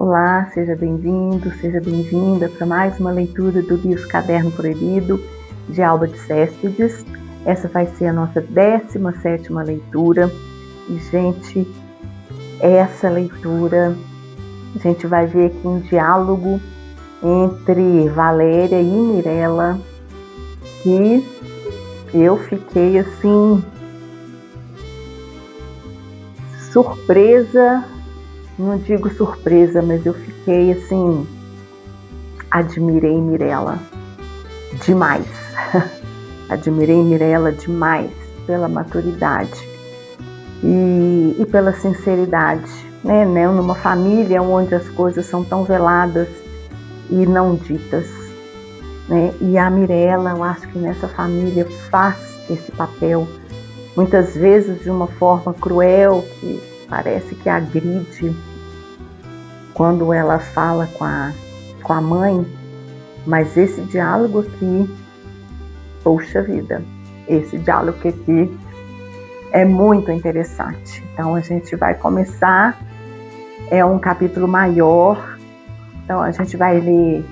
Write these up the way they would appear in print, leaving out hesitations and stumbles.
Olá, seja bem-vindo, seja bem-vinda para mais uma leitura do livro Caderno Proibido, de Alba de Céspedes. Essa vai ser a nossa 17ª leitura. E, gente, essa leitura, a gente vai ver aqui um diálogo entre Valéria e Mirella, que eu fiquei, assim, surpresa. Não digo surpresa, mas eu fiquei assim, admirei Mirella demais. Admirei Mirella demais pela maturidade e pela sinceridade, né? Numa família onde as coisas são tão veladas e não ditas, né? E a Mirella, eu acho que nessa família faz esse papel, muitas vezes de uma forma cruel, que parece que agride quando ela fala com a mãe, mas esse diálogo aqui, poxa vida, esse diálogo aqui é muito interessante. Então a gente vai começar, é um capítulo maior, então a gente vai ler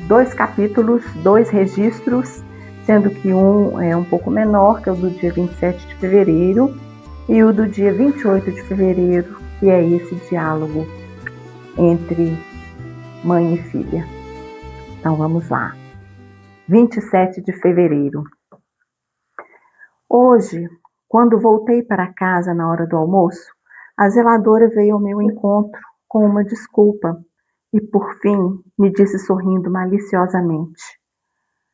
2 capítulos, 2 registros, sendo que um é um pouco menor, que é o do dia 27 de fevereiro, e o do dia 28 de fevereiro, que é esse diálogo entre mãe e filha. Então vamos lá. 27 de fevereiro. Hoje, quando voltei para casa na hora do almoço, a zeladora veio ao meu encontro com uma desculpa e, por fim, me disse sorrindo maliciosamente: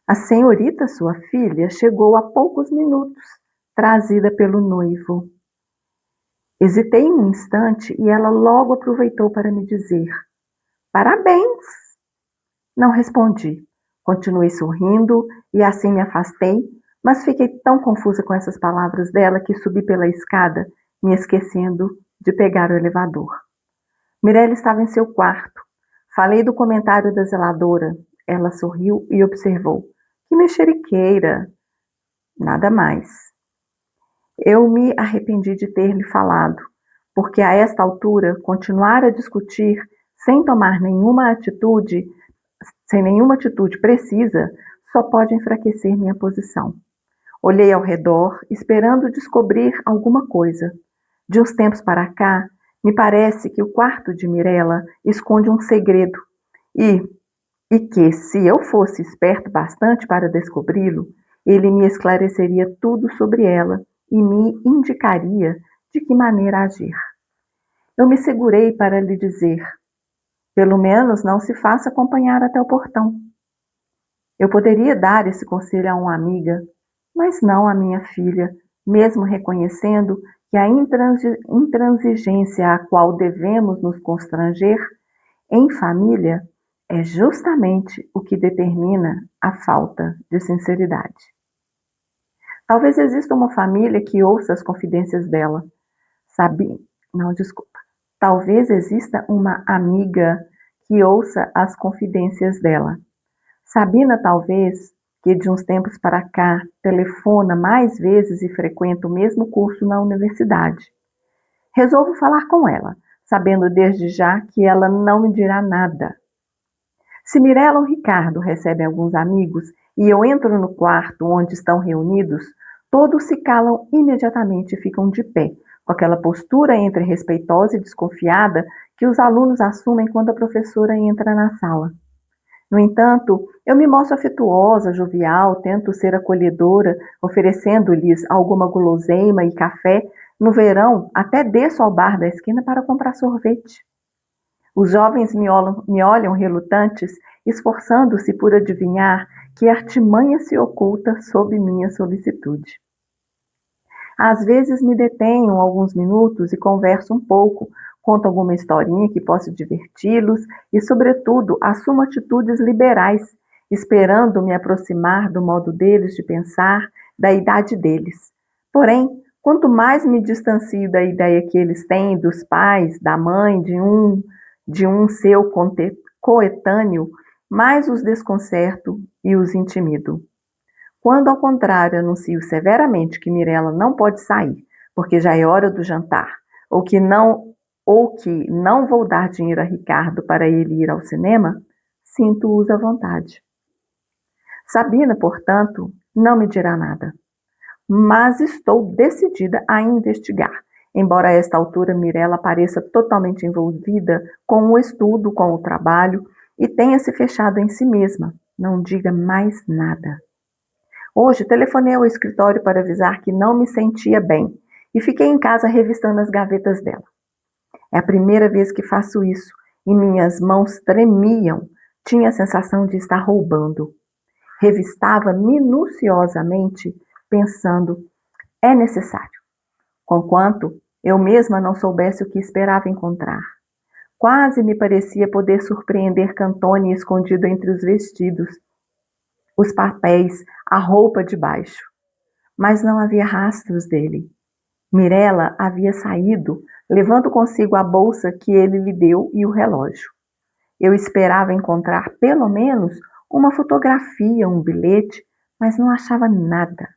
"A senhorita, sua filha, chegou há poucos minutos, trazida pelo noivo." Hesitei um instante e ela logo aproveitou para me dizer: "Parabéns!" Não respondi. Continuei sorrindo e assim me afastei, mas fiquei tão confusa com essas palavras dela que subi pela escada, me esquecendo de pegar o elevador. Mirella estava em seu quarto. Falei do comentário da zeladora. Ela sorriu e observou: "Que mexeriqueira!" Nada mais. Eu me arrependi de ter lhe falado, porque a esta altura, continuar a discutir sem tomar sem nenhuma atitude precisa, só pode enfraquecer minha posição. Olhei ao redor, esperando descobrir alguma coisa. De uns tempos para cá, me parece que o quarto de Mirella esconde um segredo e, e que, se eu fosse esperto bastante para descobri-lo, ele me esclareceria tudo sobre ela e me indicaria de que maneira agir. Eu me segurei para lhe dizer: "Pelo menos não se faça acompanhar até o portão." Eu poderia dar esse conselho a uma amiga, mas não à minha filha, mesmo reconhecendo que a intransigência à qual devemos nos constranger em família é justamente o que determina a falta de sinceridade. Talvez exista uma família que ouça as confidências dela. Não, desculpa. Talvez exista uma amiga que ouça as confidências dela. Sabina, talvez, que de uns tempos para cá telefona mais vezes e frequenta o mesmo curso na universidade. Resolvo falar com ela, sabendo desde já que ela não me dirá nada. Se Mirella ou Ricardo recebem alguns amigos e eu entro no quarto onde estão reunidos, todos se calam imediatamente e ficam de pé, com aquela postura entre respeitosa e desconfiada que os alunos assumem quando a professora entra na sala. No entanto, eu me mostro afetuosa, jovial, tento ser acolhedora, oferecendo-lhes alguma guloseima e café. No verão, até desço ao bar da esquina para comprar sorvete. Os jovens me olham relutantes, esforçando-se por adivinhar que artimanha se oculta sob minha solicitude. Às vezes me detenho alguns minutos e converso um pouco, conto alguma historinha que possa diverti-los e, sobretudo, assumo atitudes liberais, esperando me aproximar do modo deles de pensar, da idade deles. Porém, quanto mais me distancio da ideia que eles têm dos pais, da mãe, de um seu coetâneo, mais os desconcerto e os intimido. Quando, ao contrário, anuncio severamente que Mirella não pode sair, porque já é hora do jantar, ou que não vou dar dinheiro a Ricardo para ele ir ao cinema, sinto-os à vontade. Sabina, portanto, não me dirá nada, mas estou decidida a investigar. Embora a esta altura Mirella pareça totalmente envolvida com o estudo, com o trabalho e tenha se fechado em si mesma, não diga mais nada. Hoje telefonei ao escritório para avisar que não me sentia bem e fiquei em casa revistando as gavetas dela. É a primeira vez que faço isso e minhas mãos tremiam. Tinha a sensação de estar roubando. Revistava minuciosamente, pensando: é necessário. Conquanto eu mesma não soubesse o que esperava encontrar. Quase me parecia poder surpreender Cantone escondido entre os vestidos, os papéis, a roupa de baixo. Mas não havia rastros dele. Mirella havia saído, levando consigo a bolsa que ele lhe deu e o relógio. Eu esperava encontrar pelo menos uma fotografia, um bilhete, mas não achava nada.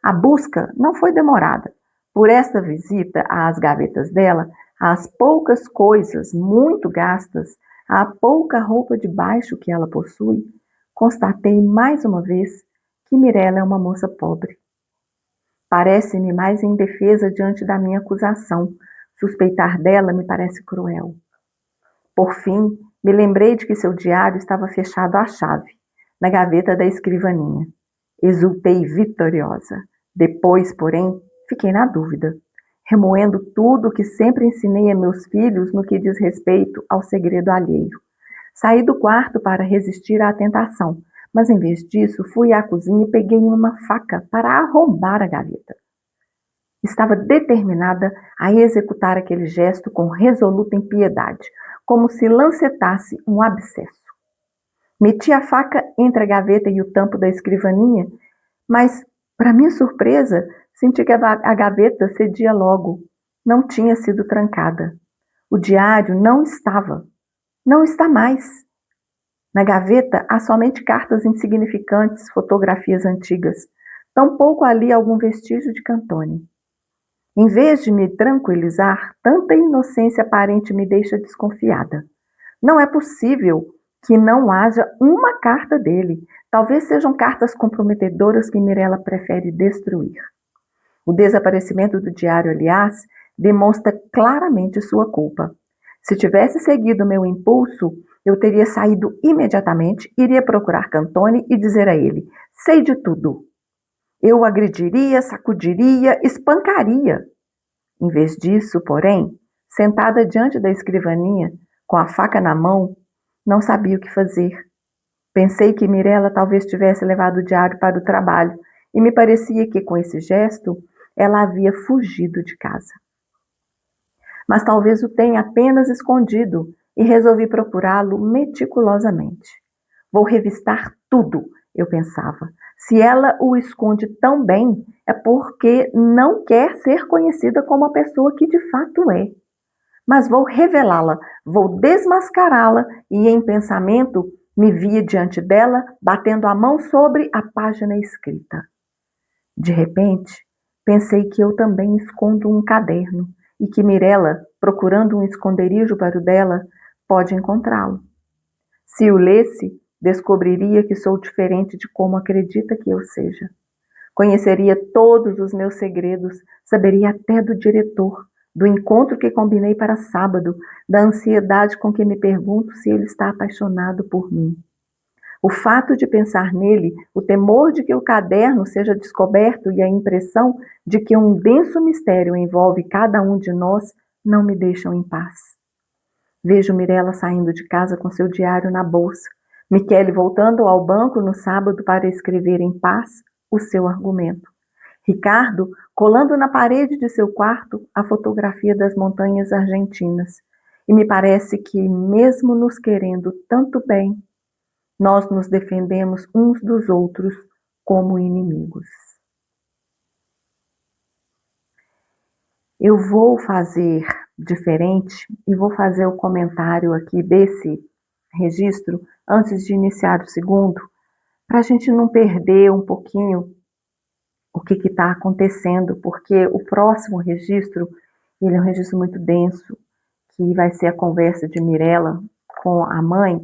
A busca não foi demorada. Por esta visita às gavetas dela, às poucas coisas muito gastas, à pouca roupa de baixo que ela possui, constatei mais uma vez que Mirella é uma moça pobre. Parece-me mais indefesa diante da minha acusação. Suspeitar dela me parece cruel. Por fim, me lembrei de que seu diário estava fechado à chave, na gaveta da escrivaninha. Exultei vitoriosa. Depois, porém, fiquei na dúvida, remoendo tudo o que sempre ensinei a meus filhos no que diz respeito ao segredo alheio. Saí do quarto para resistir à tentação, mas em vez disso fui à cozinha e peguei uma faca para arrombar a gaveta. Estava determinada a executar aquele gesto com resoluta impiedade, como se lancetasse um abscesso. Meti a faca entre a gaveta e o tampo da escrivaninha, mas, para minha surpresa, senti que a gaveta cedia logo. Não tinha sido trancada. O diário não estava. Não está mais. Na gaveta há somente cartas insignificantes, fotografias antigas. Tampouco ali algum vestígio de Cantone. Em vez de me tranquilizar, tanta inocência aparente me deixa desconfiada. Não é possível que não haja uma carta dele. Talvez sejam cartas comprometedoras que Mirella prefere destruir. O desaparecimento do diário, aliás, demonstra claramente sua culpa. Se tivesse seguido meu impulso, eu teria saído imediatamente, iria procurar Cantone e dizer a ele: sei de tudo. Eu o agrediria, sacudiria, espancaria. Em vez disso, porém, sentada diante da escrivaninha, com a faca na mão, não sabia o que fazer. Pensei que Mirella talvez tivesse levado o diário para o trabalho e me parecia que, com esse gesto, ela havia fugido de casa. Mas talvez o tenha apenas escondido e resolvi procurá-lo meticulosamente. Vou revistar tudo, eu pensava. Se ela o esconde tão bem, é porque não quer ser conhecida como a pessoa que de fato é. Mas vou revelá-la, vou desmascará-la e, em pensamento, me via diante dela, batendo a mão sobre a página escrita. De repente, pensei que eu também escondo um caderno e que Mirella, procurando um esconderijo para o dela, pode encontrá-lo. Se o lesse, descobriria que sou diferente de como acredita que eu seja. Conheceria todos os meus segredos, saberia até do diretor, do encontro que combinei para sábado, da ansiedade com que me pergunto se ele está apaixonado por mim. O fato de pensar nele, o temor de que o caderno seja descoberto e a impressão de que um denso mistério envolve cada um de nós não me deixam em paz. Vejo Mirella saindo de casa com seu diário na bolsa, Michele voltando ao banco no sábado para escrever em paz o seu argumento. Ricardo colando na parede de seu quarto a fotografia das montanhas argentinas. E me parece que, mesmo nos querendo tanto bem, nós nos defendemos uns dos outros como inimigos. Eu vou fazer diferente e vou fazer o comentário aqui desse registro antes de iniciar o segundo, para a gente não perder um pouquinho o que está acontecendo, porque o próximo registro, ele é um registro muito denso que vai ser a conversa de Mirella com a mãe.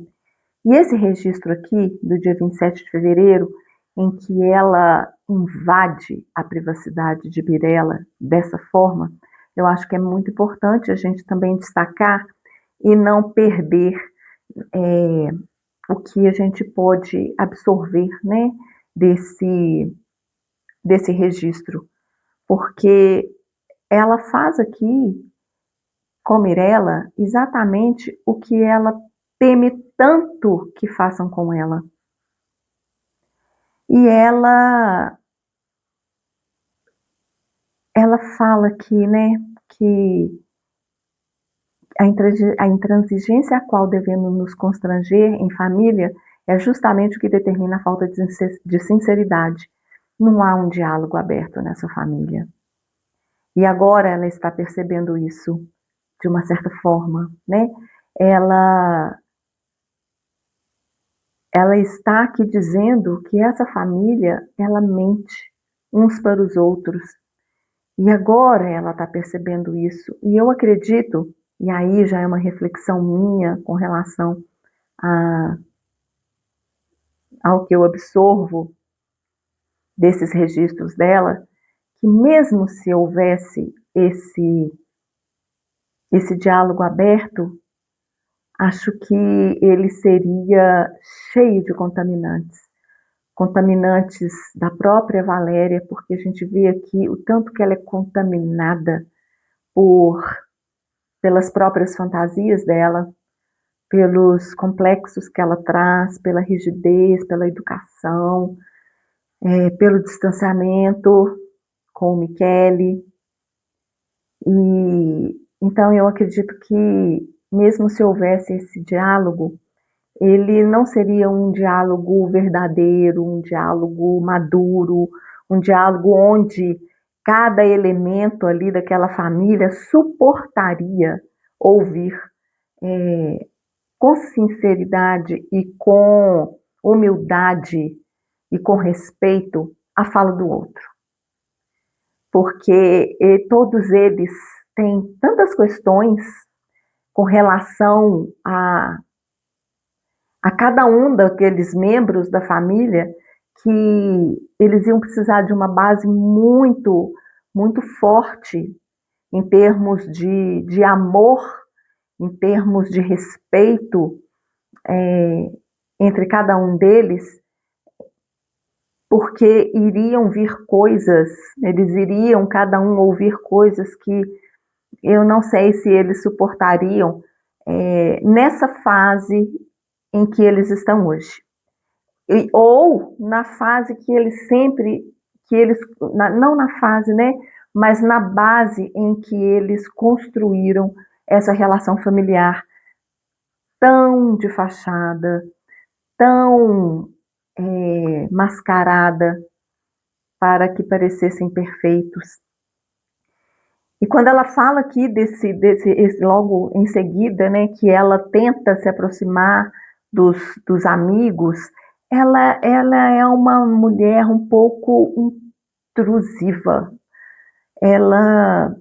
E esse registro aqui, do dia 27 de fevereiro, em que ela invade a privacidade de Mirella dessa forma, eu acho que é muito importante a gente também destacar e não perder o que a gente pode absorver, né, desse registro, porque ela faz aqui com Mirella exatamente o que ela teme tanto que façam com ela. E ela fala aqui, né, que a intransigência a qual devemos nos constranger em família é justamente o que determina a falta de sinceridade. Não há um diálogo aberto nessa família. E agora ela está percebendo isso de uma certa forma, né? Ela está aqui dizendo que essa família, ela mente uns para os outros. E agora ela está percebendo isso. E eu acredito, e aí já é uma reflexão minha com relação ao que eu absorvo desses registros dela, que mesmo se houvesse esse diálogo aberto, acho que ele seria cheio de contaminantes da própria Valéria, porque a gente vê aqui o tanto que ela é contaminada pelas próprias fantasias dela, pelos complexos que ela traz, pela rigidez, pela educação, pelo distanciamento com o Michele. E então eu acredito que mesmo se houvesse esse diálogo, ele não seria um diálogo verdadeiro, um diálogo maduro, um diálogo onde cada elemento ali daquela família suportaria ouvir com sinceridade e com humildade e com respeito a fala do outro. Porque todos eles têm tantas questões com relação a cada um daqueles membros da família, que eles iam precisar de uma base muito, muito forte em termos de amor, em termos de respeito entre cada um deles, porque iriam vir coisas, eles iriam cada um ouvir coisas que eu não sei se eles suportariam nessa fase em que eles estão hoje. Ou na fase que eles sempre, não na fase, né, mas na base em que eles construíram essa relação familiar tão de fachada, tão mascarada para que parecessem perfeitos. E quando ela fala aqui logo em seguida, né, que ela tenta se aproximar dos amigos, ela é uma mulher um pouco intrusiva. Ela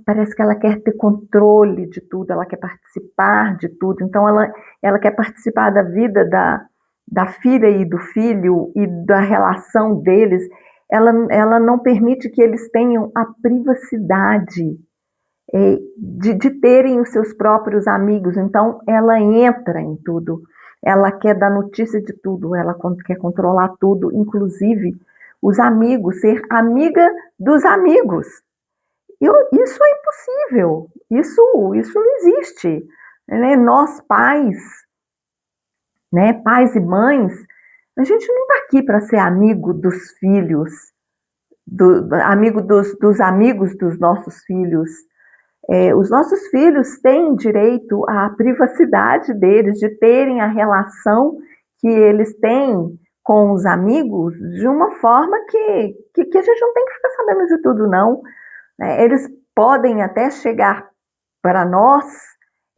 parece que ela quer ter controle de tudo, ela quer participar de tudo. Então ela quer participar da vida da filha e do filho e da relação deles. Ela não permite que eles tenham a privacidade de terem os seus próprios amigos. Então ela entra em tudo, ela quer dar notícia de tudo, ela quer controlar tudo, inclusive os amigos, ser amiga dos amigos. Isso é impossível, isso não existe, né? Nós pais, né, pais e mães, a gente não está aqui para ser amigo dos filhos, amigo dos amigos dos nossos filhos. Os nossos filhos têm direito à privacidade deles, de terem a relação que eles têm com os amigos de uma forma que a gente não tem que ficar sabendo de tudo, não. Eles podem até chegar para nós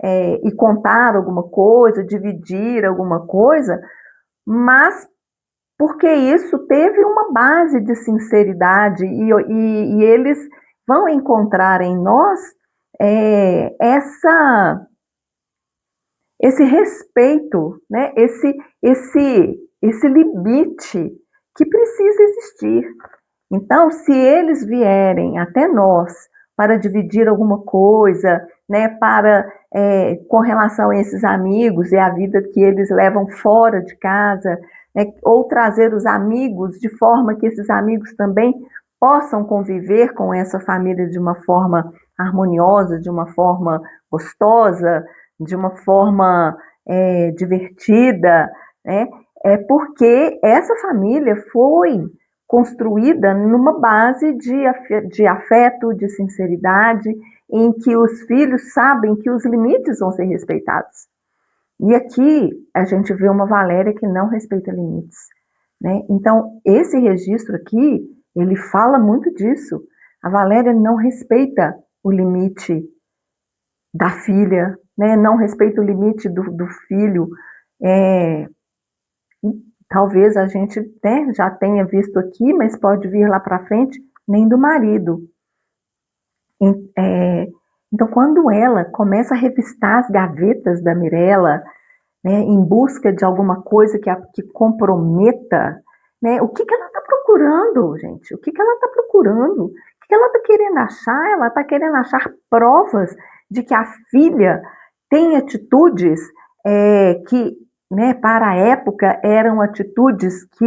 e contar alguma coisa, dividir alguma coisa, mas porque isso teve uma base de sinceridade e eles vão encontrar em nós esse respeito, né? Esse limite que precisa existir. Então, se eles vierem até nós para dividir alguma coisa, né, com relação a esses amigos e a vida que eles levam fora de casa, né, ou trazer os amigos de forma que esses amigos também possam conviver com essa família de uma forma harmoniosa, de uma forma gostosa, de uma forma divertida, né? É porque essa família foi construída numa base de afeto, de sinceridade, em que os filhos sabem que os limites vão ser respeitados. E aqui a gente vê uma Valéria que não respeita limites, né? Então, esse registro aqui, ele fala muito disso. A Valéria não respeita o limite da filha, né? Não respeita o limite do filho. É, talvez a gente, né, já tenha visto aqui, mas pode vir lá para frente, nem do marido. Então, quando ela começa a revistar as gavetas da Mirella, né, em busca de alguma coisa que comprometa, né, o que ela está procurando, gente? O que ela está procurando? O que ela está querendo achar? Ela está querendo achar provas de que a filha tem atitudes que, né, para a época, eram atitudes que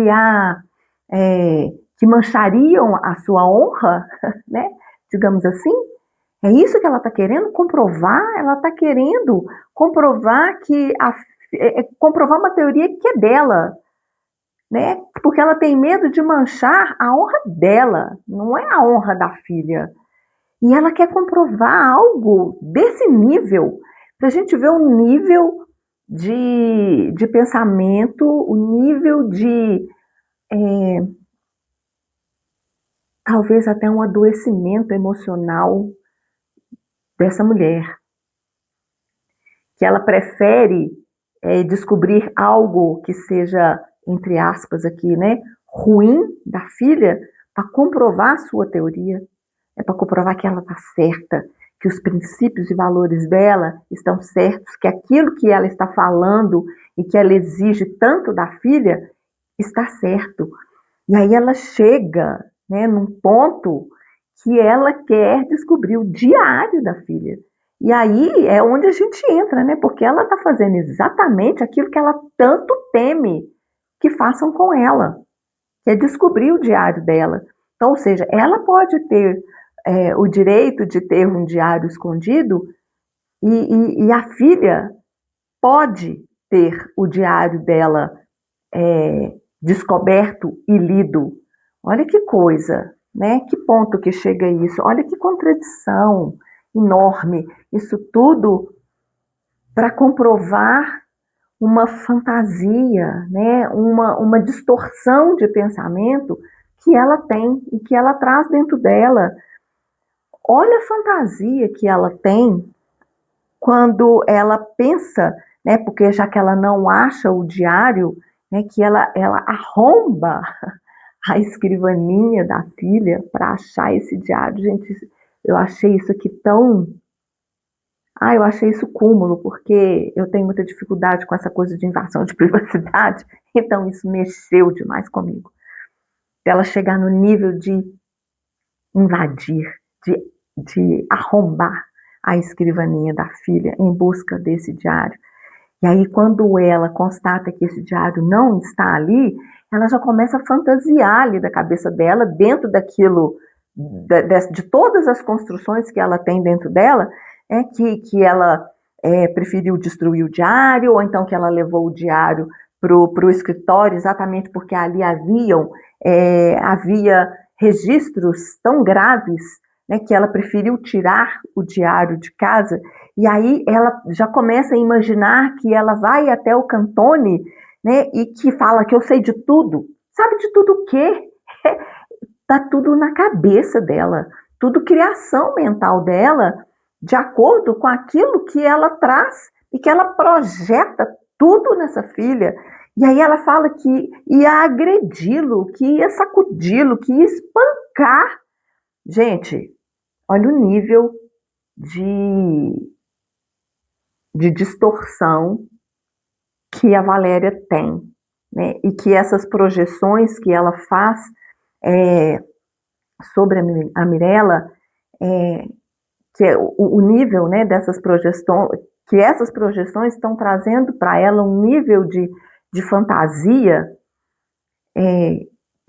manchariam a sua honra, né, digamos assim. É isso que ela está querendo comprovar? Ela está querendo comprovar comprovar uma teoria que é dela, né? Porque ela tem medo de manchar a honra dela, não é a honra da filha. E ela quer comprovar algo desse nível, para a gente ver o nível de pensamento, o nível de talvez até um adoecimento emocional dessa mulher, que ela prefere descobrir algo que seja, entre aspas aqui, né, ruim da filha, para comprovar a sua teoria, para comprovar que ela está certa, que os princípios e valores dela estão certos, que aquilo que ela está falando e que ela exige tanto da filha está certo. E aí ela chega, né, num ponto que ela quer descobrir o diário da filha. E aí é onde a gente entra, né? Porque ela está fazendo exatamente aquilo que ela tanto teme que façam com ela, que é descobrir o diário dela. Então, ou seja, ela pode ter o direito de ter um diário escondido e a filha pode ter o diário dela descoberto e lido. Olha que coisa, né? Que ponto que chega isso? Olha que contradição enorme. Isso tudo para comprovar uma fantasia, né? Uma distorção de pensamento que ela tem e que ela traz dentro dela. Olha a fantasia que ela tem quando ela pensa, né? Porque já que ela não acha o diário, né? Que ela arromba a escrivaninha da filha para achar esse diário. Gente, eu achei isso aqui tão... eu achei isso cúmulo, porque eu tenho muita dificuldade com essa coisa de invasão de privacidade, então isso mexeu demais comigo. Ela chegar no nível de invadir, de arrombar a escrivaninha da filha em busca desse diário. E aí, quando ela constata que esse diário não está ali, ela já começa a fantasiar ali da cabeça dela, dentro daquilo, de todas as construções que ela tem dentro dela, que ela preferiu destruir o diário, ou então que ela levou o diário para o escritório, exatamente porque ali havia registros tão graves, né, que ela preferiu tirar o diário de casa. E aí ela já começa a imaginar que ela vai até o Cantone, né, e que fala que eu sei de tudo. Sabe de tudo o quê? Tá tudo na cabeça dela, tudo criação mental dela, de acordo com aquilo que ela traz e que ela projeta tudo nessa filha. E aí ela fala que ia agredi-lo, que ia sacudi-lo, que ia espancar. Gente, olha o nível de distorção que a Valéria tem, né? E que essas projeções que ela faz sobre a Mirella, que é o nível, né, dessas projeções, que essas projeções estão trazendo para ela um nível de fantasia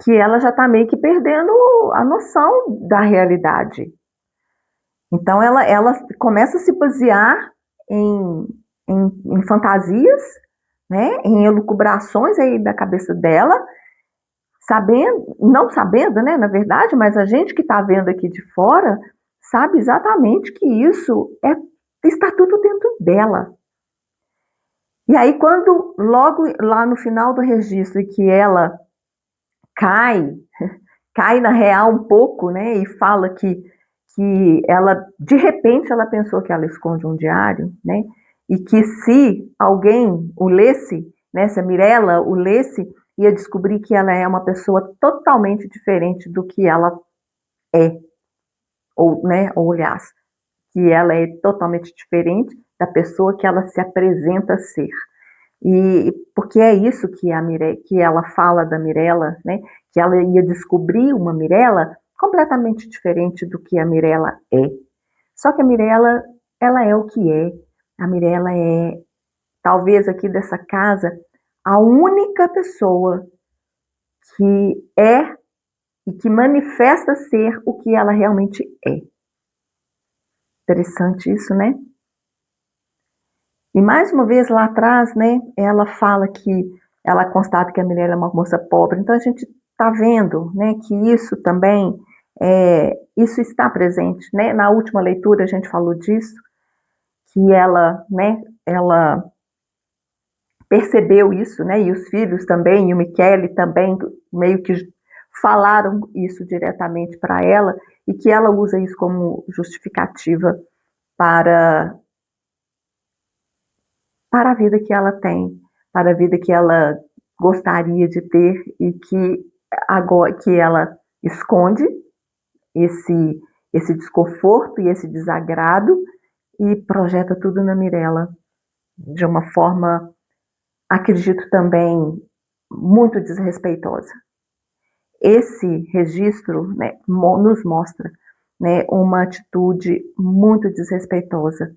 que ela já está meio que perdendo a noção da realidade. Então ela começa a se basear em fantasias, né, em elucubrações aí da cabeça dela, não sabendo, né, na verdade, mas a gente que está vendo aqui de fora sabe exatamente que isso está tudo dentro dela. E aí quando logo lá no final do registro que ela cai na real um pouco, né, e fala que ela, de repente, ela pensou que ela esconde um diário, né, e que se alguém o lesse, né, se a Mirella o lesse, ia descobrir que ela é uma pessoa totalmente diferente do que ela é, ou aliás, que ela é totalmente diferente da pessoa que ela se apresenta a ser. E porque é isso que ela fala da Mirella, né? Que ela ia descobrir uma Mirella completamente diferente do que a Mirella é. Só que a Mirella, ela é o que é. A Mirella é, talvez aqui dessa casa, a única pessoa que é e que manifesta ser o que ela realmente é. Interessante isso, né? E mais uma vez lá atrás, né, ela fala que ela constata que a Mirella é uma moça pobre. Então a gente está vendo, né, que isso também isso está presente, né? Na última leitura a gente falou disso, que ela, né, ela percebeu isso, né? E os filhos também, e o Michele também meio que falaram isso diretamente para ela e que ela usa isso como justificativa para a vida que ela tem, para a vida que ela gostaria de ter e que agora que ela esconde esse desconforto e esse desagrado e projeta tudo na Mirella de uma forma, acredito também, muito desrespeitosa. Esse registro, né, nos mostra, né, uma atitude muito desrespeitosa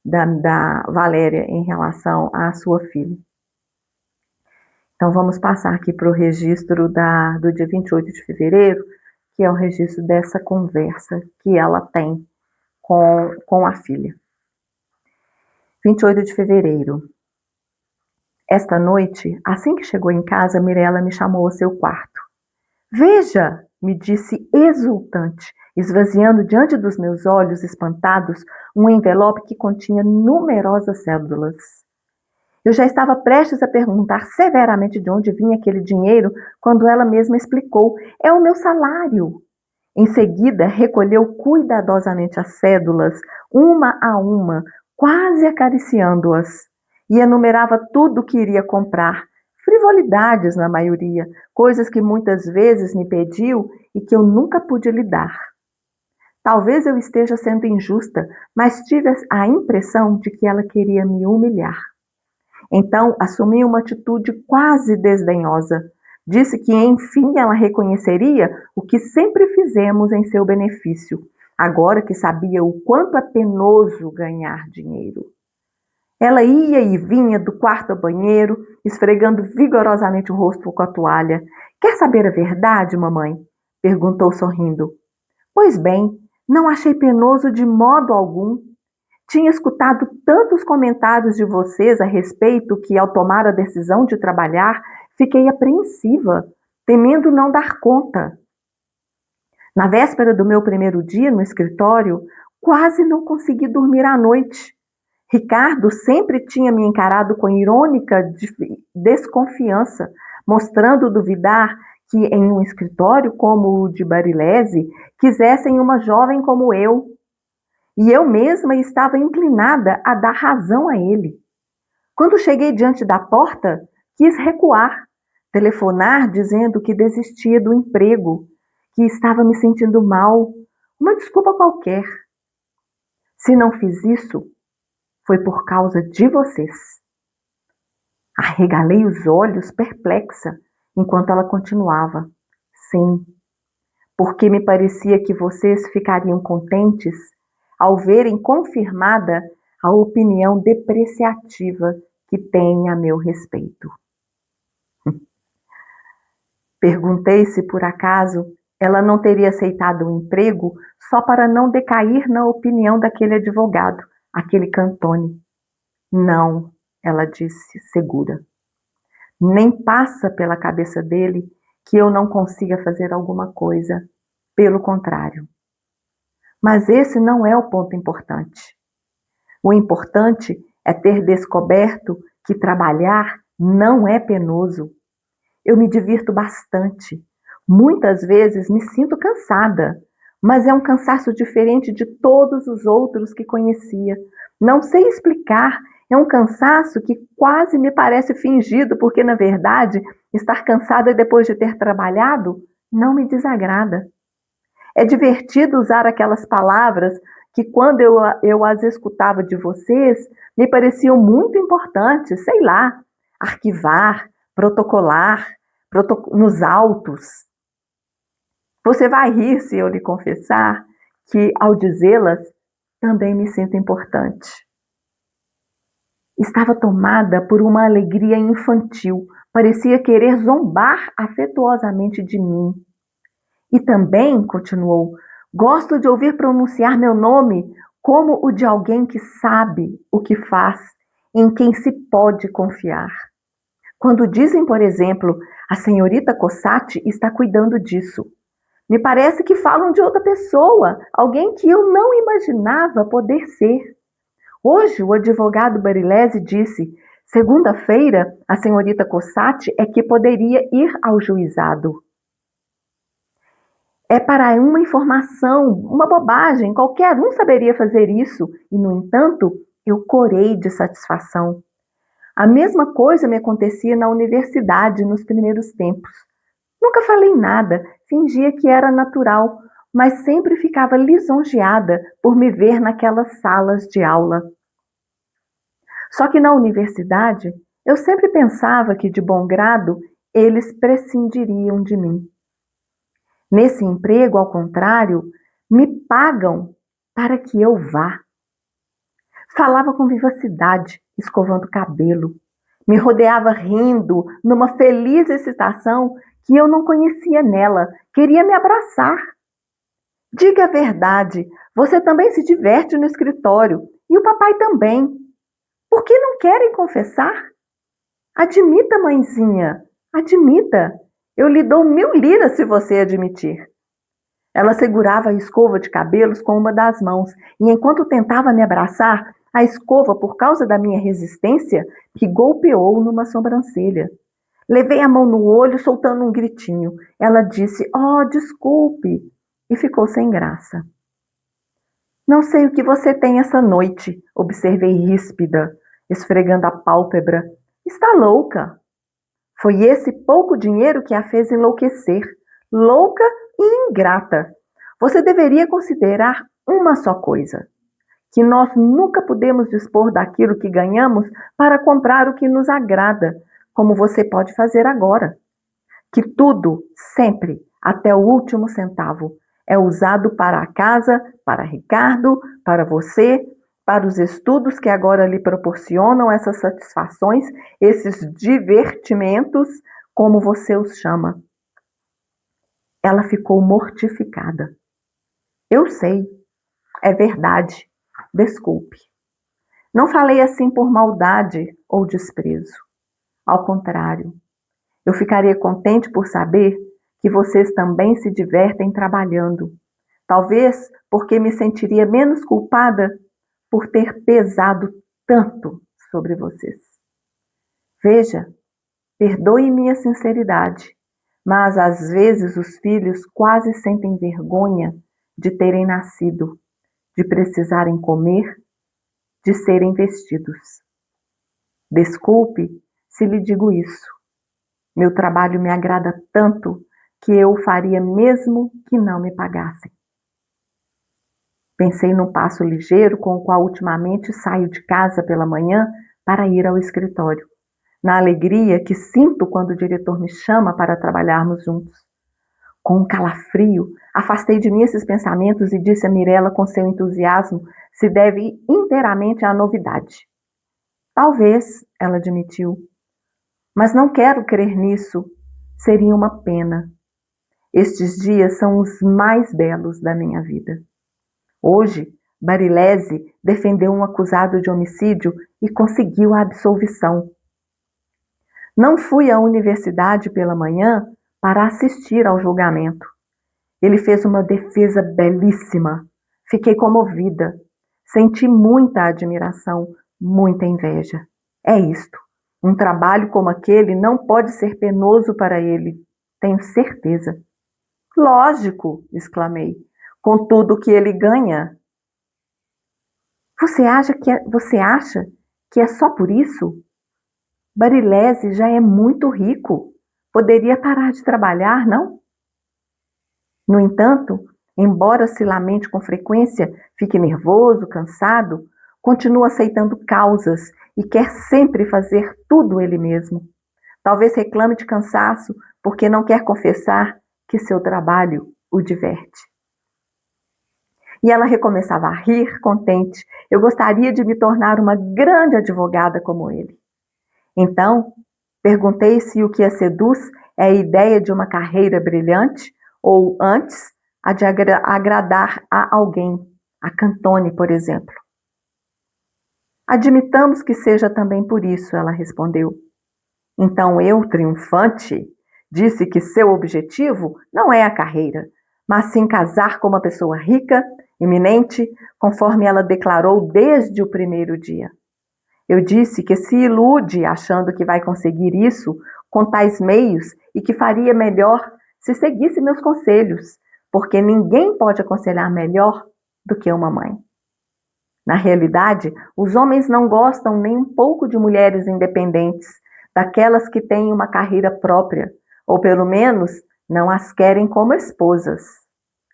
da Valéria em relação à sua filha. Então vamos passar aqui para o registro do dia 28 de fevereiro, que é o registro dessa conversa que ela tem com a filha. 28 de fevereiro. Esta noite, assim que chegou em casa, Mirella me chamou ao seu quarto. Veja, me disse exultante, esvaziando diante dos meus olhos espantados um envelope que continha numerosas cédulas. Eu já estava prestes a perguntar severamente de onde vinha aquele dinheiro quando ela mesma explicou: é o meu salário. Em seguida, recolheu cuidadosamente as cédulas, uma a uma, quase acariciando-as, e enumerava tudo o que iria comprar. Frivolidades, na maioria, coisas que muitas vezes me pediu e que eu nunca pude lhe dar. Talvez eu esteja sendo injusta, mas tive a impressão de que ela queria me humilhar. Então, assumi uma atitude quase desdenhosa. Disse que, enfim, ela reconheceria o que sempre fizemos em seu benefício, agora que sabia o quanto é penoso ganhar dinheiro. Ela ia e vinha do quarto ao banheiro, esfregando vigorosamente o rosto com a toalha. Quer saber a verdade, mamãe? Perguntou sorrindo. Pois bem, não achei penoso de modo algum. Tinha escutado tantos comentários de vocês a respeito que, ao tomar a decisão de trabalhar, fiquei apreensiva, temendo não dar conta. Na véspera do meu primeiro dia no escritório, quase não consegui dormir à noite. Ricardo sempre tinha me encarado com irônica desconfiança, mostrando duvidar que, em um escritório como o de Barilese, quisessem uma jovem como eu. E eu mesma estava inclinada a dar razão a ele. Quando cheguei diante da porta, quis recuar, telefonar dizendo que desistia do emprego, que estava me sentindo mal, uma desculpa qualquer. Se não fiz isso, foi por causa de vocês. Arregalei os olhos, perplexa, enquanto ela continuava. Sim, porque me parecia que vocês ficariam contentes ao verem confirmada a opinião depreciativa que têm a meu respeito. Perguntei se por acaso ela não teria aceitado o emprego só para não decair na opinião daquele advogado, aquele Cantone. Não, ela disse, segura. Nem passa pela cabeça dele que eu não consiga fazer alguma coisa. Pelo contrário. Mas esse não é o ponto importante. O importante é ter descoberto que trabalhar não é penoso. Eu me divirto bastante. Muitas vezes me sinto cansada, mas é um cansaço diferente de todos os outros que conhecia. Não sei explicar, é um cansaço que quase me parece fingido, porque, na verdade, estar cansada depois de ter trabalhado não me desagrada. É divertido usar aquelas palavras que, quando eu as escutava de vocês, me pareciam muito importantes, sei lá, arquivar, protocolar, nos autos. Você vai rir se eu lhe confessar que, ao dizê-las, também me sinto importante. Estava tomada por uma alegria infantil, parecia querer zombar afetuosamente de mim. E também, continuou, gosto de ouvir pronunciar meu nome como o de alguém que sabe o que faz, em quem se pode confiar. Quando dizem, por exemplo, a senhorita Cossati está cuidando disso, me parece que falam de outra pessoa, alguém que eu não imaginava poder ser. Hoje, o advogado Barilese disse, segunda-feira, a senhorita Cossati é que poderia ir ao juizado. É para uma informação, uma bobagem, qualquer um saberia fazer isso, e, no entanto, eu corei de satisfação. A mesma coisa me acontecia na universidade nos primeiros tempos. Nunca falei nada, fingia que era natural, mas sempre ficava lisonjeada por me ver naquelas salas de aula. Só que na universidade, eu sempre pensava que, de bom grado, eles prescindiriam de mim. Nesse emprego, ao contrário, me pagam para que eu vá. Falava com vivacidade, escovando o cabelo. Me rodeava rindo, numa feliz excitação que eu não conhecia nela. Queria me abraçar. Diga a verdade, você também se diverte no escritório, e o papai também. Por que não querem confessar? Admita, mãezinha, admita. Eu lhe dou 1000 liras se você admitir. Ela segurava a escova de cabelos com uma das mãos, e enquanto tentava me abraçar, a escova, por causa da minha resistência, me golpeou numa sobrancelha. Levei a mão no olho, soltando um gritinho. Ela disse, "Oh, desculpe", e ficou sem graça. "Não sei o que você tem essa noite", observei ríspida, esfregando a pálpebra. "Está louca." Foi esse pouco dinheiro que a fez enlouquecer. Louca e ingrata. Você deveria considerar uma só coisa: que nós nunca podemos dispor daquilo que ganhamos para comprar o que nos agrada, como você pode fazer agora. Que tudo, sempre, até o último centavo, é usado para a casa, para Ricardo, para você, para os estudos que agora lhe proporcionam essas satisfações, esses divertimentos, como você os chama. Ela ficou mortificada. Eu sei, é verdade, desculpe. Não falei assim por maldade ou desprezo. Ao contrário, eu ficaria contente por saber que vocês também se divertem trabalhando. Talvez porque me sentiria menos culpada por ter pesado tanto sobre vocês. Veja, perdoe minha sinceridade, mas às vezes os filhos quase sentem vergonha de terem nascido, de precisarem comer, de serem vestidos. Desculpe se lhe digo isso. Meu trabalho me agrada tanto que eu o faria mesmo que não me pagassem. Pensei num passo ligeiro com o qual ultimamente saio de casa pela manhã para ir ao escritório, na alegria que sinto quando o diretor me chama para trabalharmos juntos. Com um calafrio, afastei de mim esses pensamentos e disse a Mirella com seu entusiasmo se deve inteiramente à novidade. Talvez, ela admitiu, mas não quero crer nisso. Seria uma pena. Estes dias são os mais belos da minha vida. Hoje, Barilese defendeu um acusado de homicídio e conseguiu a absolvição. Não fui à universidade pela manhã para assistir ao julgamento. Ele fez uma defesa belíssima. Fiquei comovida. Senti muita admiração, muita inveja. É isto. Um trabalho como aquele não pode ser penoso para ele. Tenho certeza. Lógico, exclamei. Com tudo que ele ganha. Você acha que é só por isso? Barilese já é muito rico. Poderia parar de trabalhar, não? No entanto, embora se lamente com frequência, fique nervoso, cansado, continua aceitando causas e quer sempre fazer tudo ele mesmo. Talvez reclame de cansaço porque não quer confessar que seu trabalho o diverte. E ela recomeçava a rir, contente. Eu gostaria de me tornar uma grande advogada como ele. Então, perguntei se o que a seduz é a ideia de uma carreira brilhante ou, antes, a de agradar a alguém, a Cantone, por exemplo. Admitamos que seja também por isso, ela respondeu. Então eu, triunfante, disse que seu objetivo não é a carreira, mas sim casar com uma pessoa rica, eminente, conforme ela declarou desde o primeiro dia. Eu disse que se ilude achando que vai conseguir isso com tais meios e que faria melhor se seguisse meus conselhos, porque ninguém pode aconselhar melhor do que uma mãe. Na realidade, os homens não gostam nem um pouco de mulheres independentes, daquelas que têm uma carreira própria, ou pelo menos não as querem como esposas.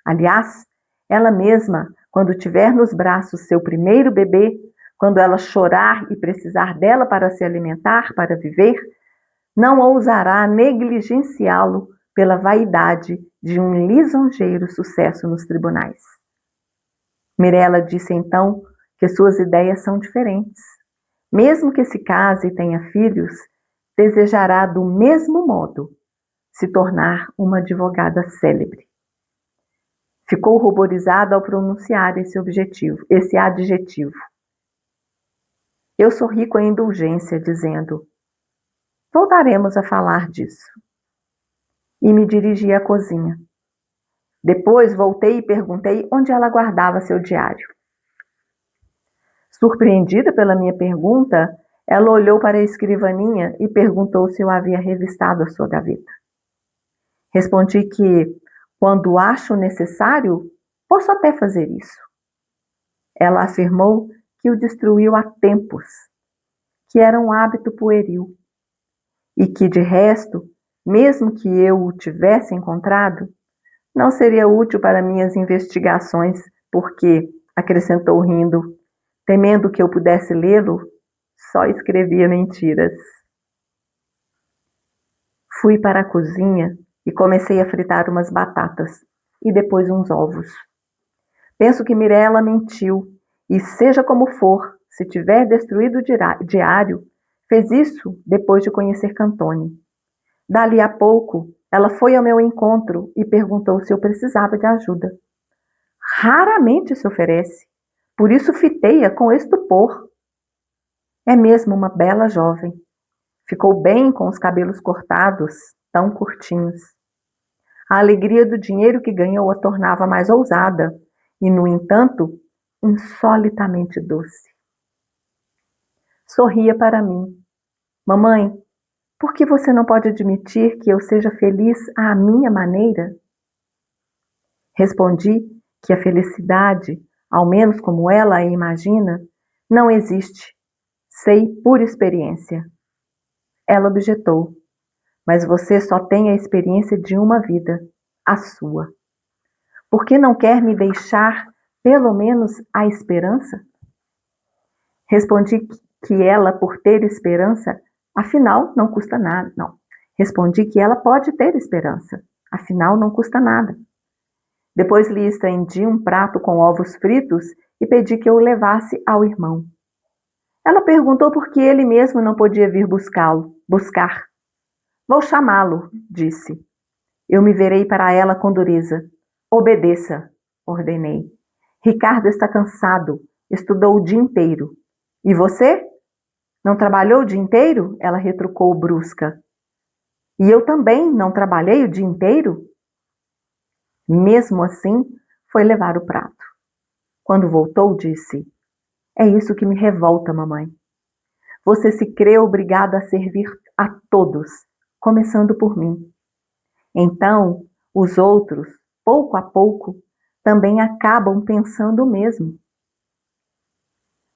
Aliás, ela mesma, quando tiver nos braços seu primeiro bebê, quando ela chorar e precisar dela para se alimentar, para viver, não ousará negligenciá-lo pela vaidade de um lisonjeiro sucesso nos tribunais. Mirella disse então que suas ideias são diferentes. Mesmo que se case e tenha filhos, desejará do mesmo modo se tornar uma advogada célebre. Ficou ruborizada ao pronunciar esse adjetivo. Eu sorri com a indulgência, dizendo: voltaremos a falar disso. E me dirigi à cozinha. Depois voltei e perguntei onde ela guardava seu diário. Surpreendida pela minha pergunta, ela olhou para a escrivaninha e perguntou se eu havia revistado a sua gaveta. Respondi que, quando acho necessário, posso até fazer isso. Ela afirmou que o destruiu há tempos, que era um hábito pueril, e que, de resto, mesmo que eu o tivesse encontrado, não seria útil para minhas investigações, porque, acrescentou rindo, temendo que eu pudesse lê-lo, só escrevia mentiras. Fui para a cozinha e comecei a fritar umas batatas e depois uns ovos. Penso que Mirella mentiu e, seja como for, se tiver destruído o diário, fez isso depois de conhecer Cantone. Dali a pouco, ela foi ao meu encontro e perguntou se eu precisava de ajuda. Raramente se oferece, por isso fitei-a com estupor. É mesmo uma bela jovem. Ficou bem com os cabelos cortados, tão curtinhos. A alegria do dinheiro que ganhou a tornava mais ousada e, no entanto, insolitamente doce. Sorria para mim. Mamãe, por que você não pode admitir que eu seja feliz à minha maneira? Respondi que a felicidade, ao menos como ela a imagina, não existe. Sei por experiência. Ela objetou. Mas você só tem a experiência de uma vida, a sua. Por que não quer me deixar Pelo menos há esperança? Respondi que ela, por ter esperança, afinal não custa nada. Não. Respondi que ela pode ter esperança, afinal não custa nada. Depois lhe estendi um prato com ovos fritos e pedi que eu o levasse ao irmão. Ela perguntou por que ele mesmo não podia vir buscar. Vou chamá-lo, disse. Eu me virei para ela com dureza. Obedeça, ordenei. Ricardo está cansado, estudou o dia inteiro. E você? Não trabalhou o dia inteiro? Ela retrucou brusca. E eu também não trabalhei o dia inteiro? Mesmo assim, foi levar o prato. Quando voltou, disse: É isso que me revolta, mamãe. Você se crê obrigado a servir a todos, começando por mim. Então, os outros, pouco a pouco, também acabam pensando o mesmo.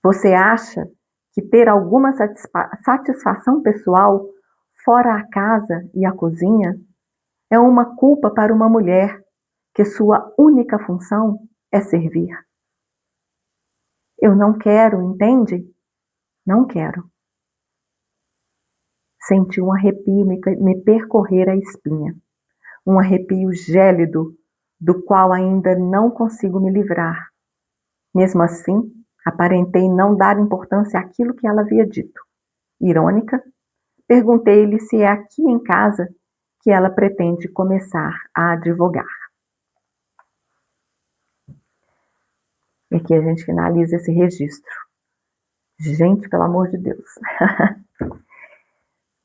Você acha que ter alguma satisfação pessoal fora a casa e a cozinha é uma culpa para uma mulher que sua única função é servir? Eu não quero, entende? Não quero. Senti um arrepio me percorrer a espinha. Um arrepio gélido, do qual ainda não consigo me livrar. Mesmo assim, aparentei não dar importância àquilo que ela havia dito. Irônica, perguntei-lhe se é aqui em casa que ela pretende começar a advogar. E aqui a gente finaliza esse registro. Gente, pelo amor de Deus.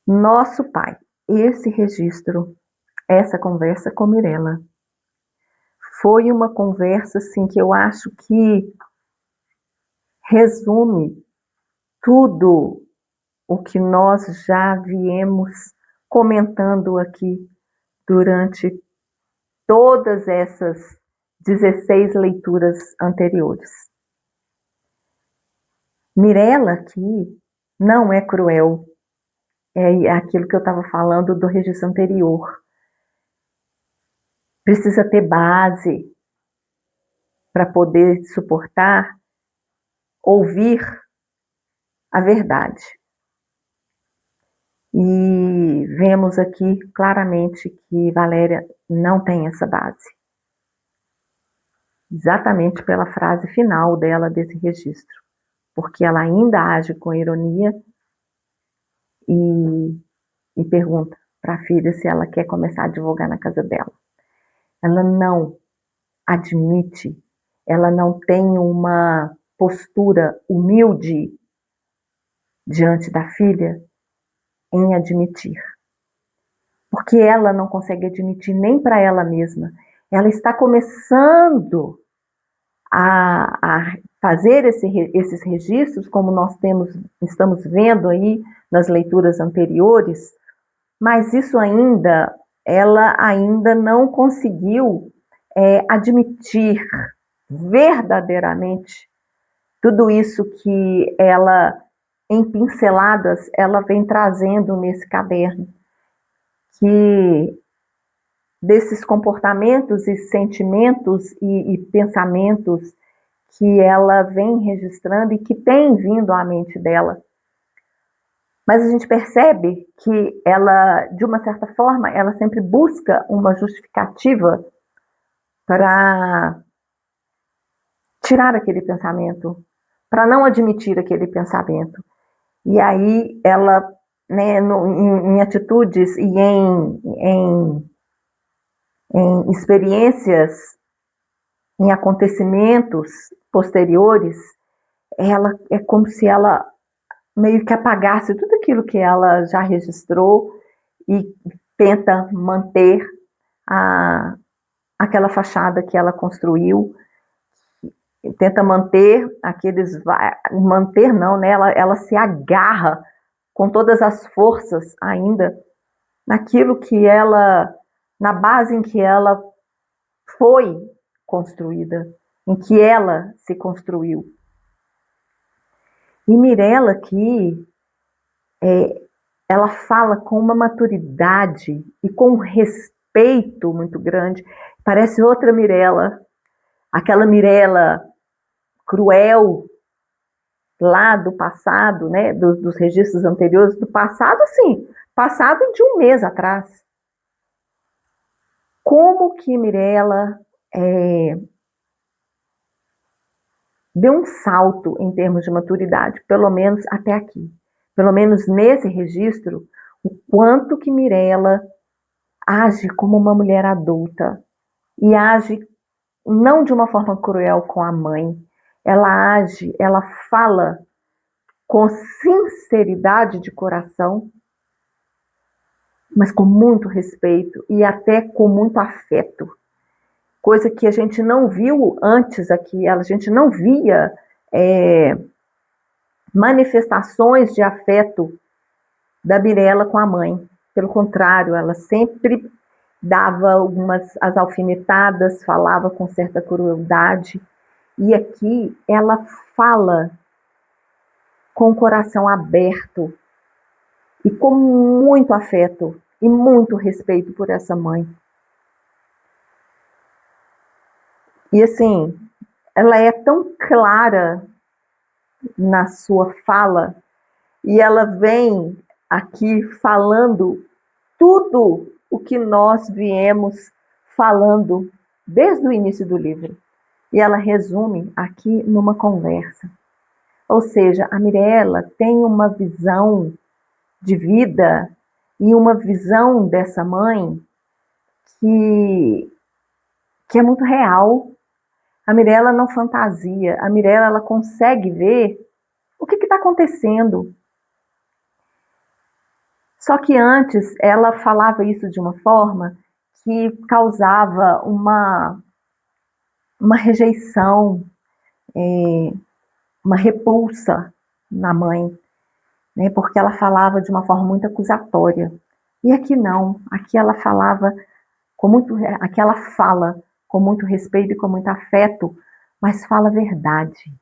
Nosso pai, esse registro, essa conversa com Mirella, foi uma conversa assim que eu acho que resume tudo o que nós já viemos comentando aqui durante todas essas 16 leituras anteriores. Mirella aqui não é cruel, é aquilo que eu estava falando do registro anterior. Precisa ter base para poder suportar, ouvir a verdade. E vemos aqui claramente que Valéria não tem essa base. Exatamente pela frase final dela desse registro. Porque ela ainda age com ironia e pergunta para a filha se ela quer começar a advogar na casa dela. Ela não admite, ela não tem uma postura humilde diante da filha em admitir. Porque ela não consegue admitir nem para ela mesma. Ela está começando a fazer esses registros, como nós estamos vendo aí nas leituras anteriores, mas isso ainda, ela ainda não conseguiu admitir verdadeiramente tudo isso que ela, em pinceladas, ela vem trazendo nesse caderno, que desses comportamentos e sentimentos e pensamentos que ela vem registrando e que tem vindo à mente dela. Mas a gente percebe que ela, de uma certa forma, ela sempre busca uma justificativa para tirar aquele pensamento, para não admitir aquele pensamento. E aí ela, né, em atitudes e em experiências, em acontecimentos posteriores, ela é como se ela meio que apagasse tudo aquilo que ela já registrou e tenta manter aquela fachada que ela construiu, tenta manter manter não, né? Ela se agarra com todas as forças ainda naquilo que ela, na base em que ela foi construída, em que ela se construiu. E Mirella aqui, ela fala com uma maturidade e com um respeito muito grande. Parece outra Mirella, aquela Mirella cruel lá do passado, né, dos registros anteriores, do passado, sim, passado de um mês atrás. Como que Mirella deu um salto em termos de maturidade, pelo menos até aqui. Pelo menos nesse registro, o quanto que Mirella age como uma mulher adulta e age não de uma forma cruel com a mãe. Ela age, ela fala com sinceridade de coração, mas com muito respeito e até com muito afeto. Coisa que a gente não viu antes aqui, a gente não via manifestações de afeto da Mirella com a mãe. Pelo contrário, ela sempre dava as alfinetadas, falava com certa crueldade. E aqui ela fala com o coração aberto e com muito afeto e muito respeito por essa mãe. E assim, ela é tão clara na sua fala e ela vem aqui falando tudo o que nós viemos falando desde o início do livro. E ela resume aqui numa conversa. Ou seja, a Mirella tem uma visão de vida e uma visão dessa mãe que é muito real. A Mirella não fantasia. A Mirella, ela consegue ver o que está acontecendo. Só que antes ela falava isso de uma forma que causava uma rejeição, uma repulsa na mãe, né? Porque ela falava de uma forma muito acusatória. E aqui não, aqui ela falava aqui ela fala com muito respeito e com muito afeto, mas fala a verdade.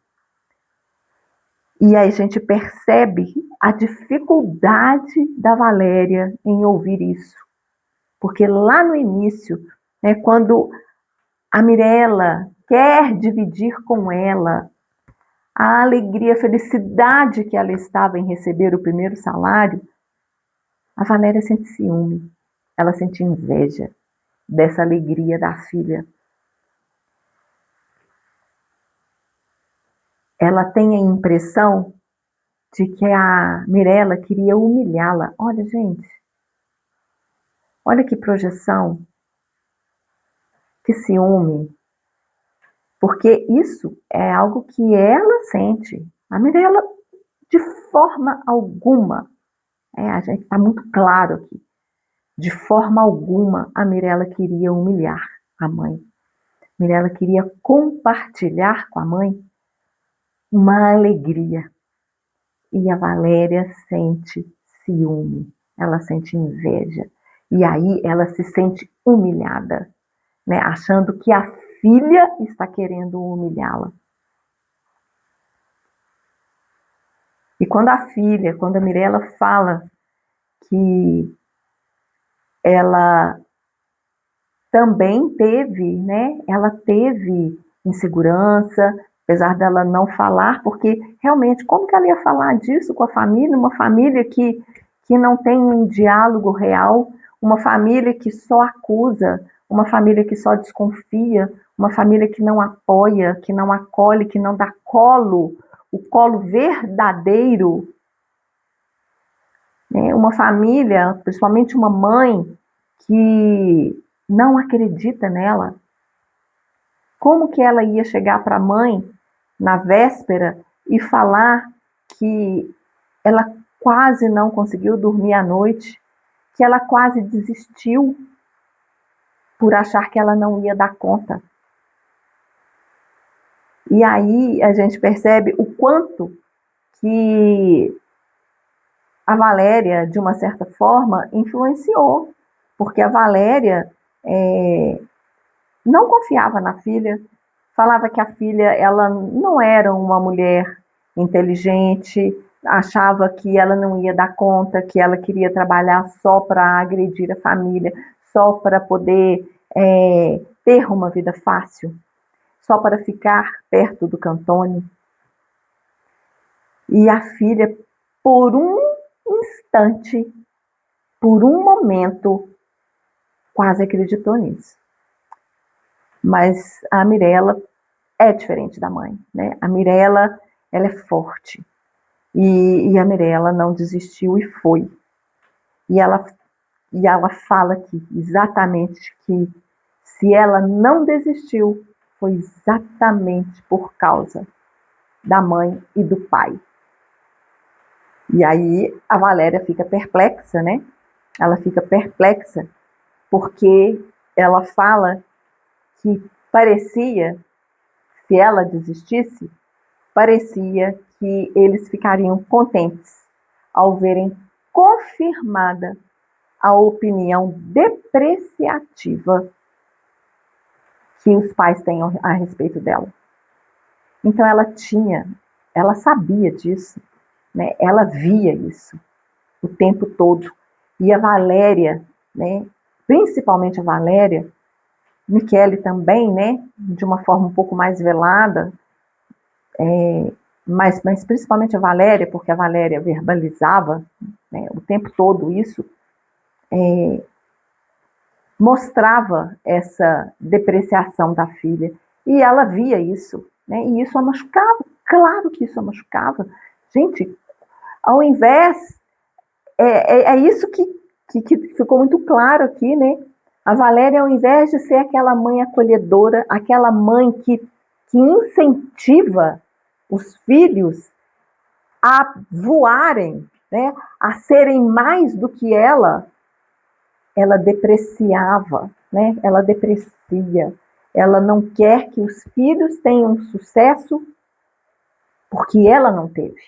E aí a gente percebe a dificuldade da Valéria em ouvir isso. Porque lá no início, né, quando a Mirella quer dividir com ela a alegria, a felicidade que ela estava em receber o primeiro salário, a Valéria sente ciúme, ela sente inveja dessa alegria da filha. Ela tem a impressão de que a Mirella queria humilhá-la. Olha, gente, olha que projeção, que ciúme, porque isso é algo que ela sente. A Mirella, de forma alguma, a gente está muito claro aqui, de forma alguma a Mirella queria humilhar a mãe. Mirella queria compartilhar com a mãe uma alegria. E a Valéria sente ciúme, ela sente inveja. E aí ela se sente humilhada, né? Achando que a filha está querendo humilhá-la. E quando a Mirella fala que ela também teve, né? Ela teve insegurança, apesar dela não falar, porque realmente, como que ela ia falar disso com a família? Uma família que não tem um diálogo real, uma família que só acusa, uma família que só desconfia, uma família que não apoia, que não acolhe, que não dá colo, o colo verdadeiro. Né? Uma família, principalmente uma mãe, que não acredita nela. Como que ela ia chegar para a mãe na véspera e falar que ela quase não conseguiu dormir à noite, que ela quase desistiu por achar que ela não ia dar conta? E aí a gente percebe o quanto que a Valéria, de uma certa forma, influenciou, porque a Valéria não confiava na filha, falava que a filha ela não era uma mulher inteligente, achava que ela não ia dar conta, que ela queria trabalhar só para agredir a família, só para poder ter uma vida fácil. só para ficar perto do Cantone. E a filha, por um instante, por um momento, quase acreditou nisso. Mas a Mirella é diferente da mãe, né? A Mirella, ela é forte. E a Mirella não desistiu e foi. E ela fala aqui exatamente que se ela não desistiu, foi exatamente por causa da mãe e do pai. E aí a Valéria fica perplexa, né? Ela fica perplexa porque ela fala que parecia, se ela desistisse, parecia que eles ficariam contentes ao verem confirmada a opinião depreciativa que os pais têm a respeito dela. Então ela sabia disso, né? Ela via isso o tempo todo. E a Valéria, né? Principalmente a Valéria, Michele também, né? De uma forma um pouco mais velada, mas principalmente a Valéria, porque a Valéria verbalizava, né, o tempo todo isso, mostrava essa depreciação da filha. E ela via isso, né? E isso a machucava. Claro que isso a machucava. Gente, ao invés... É isso que ficou muito claro aqui, né? A Valéria, ao invés de ser aquela mãe acolhedora, aquela mãe que incentiva os filhos a voarem, né? A serem mais do que ela depreciava, né? Ela deprecia. Ela não quer que os filhos tenham sucesso porque ela não teve.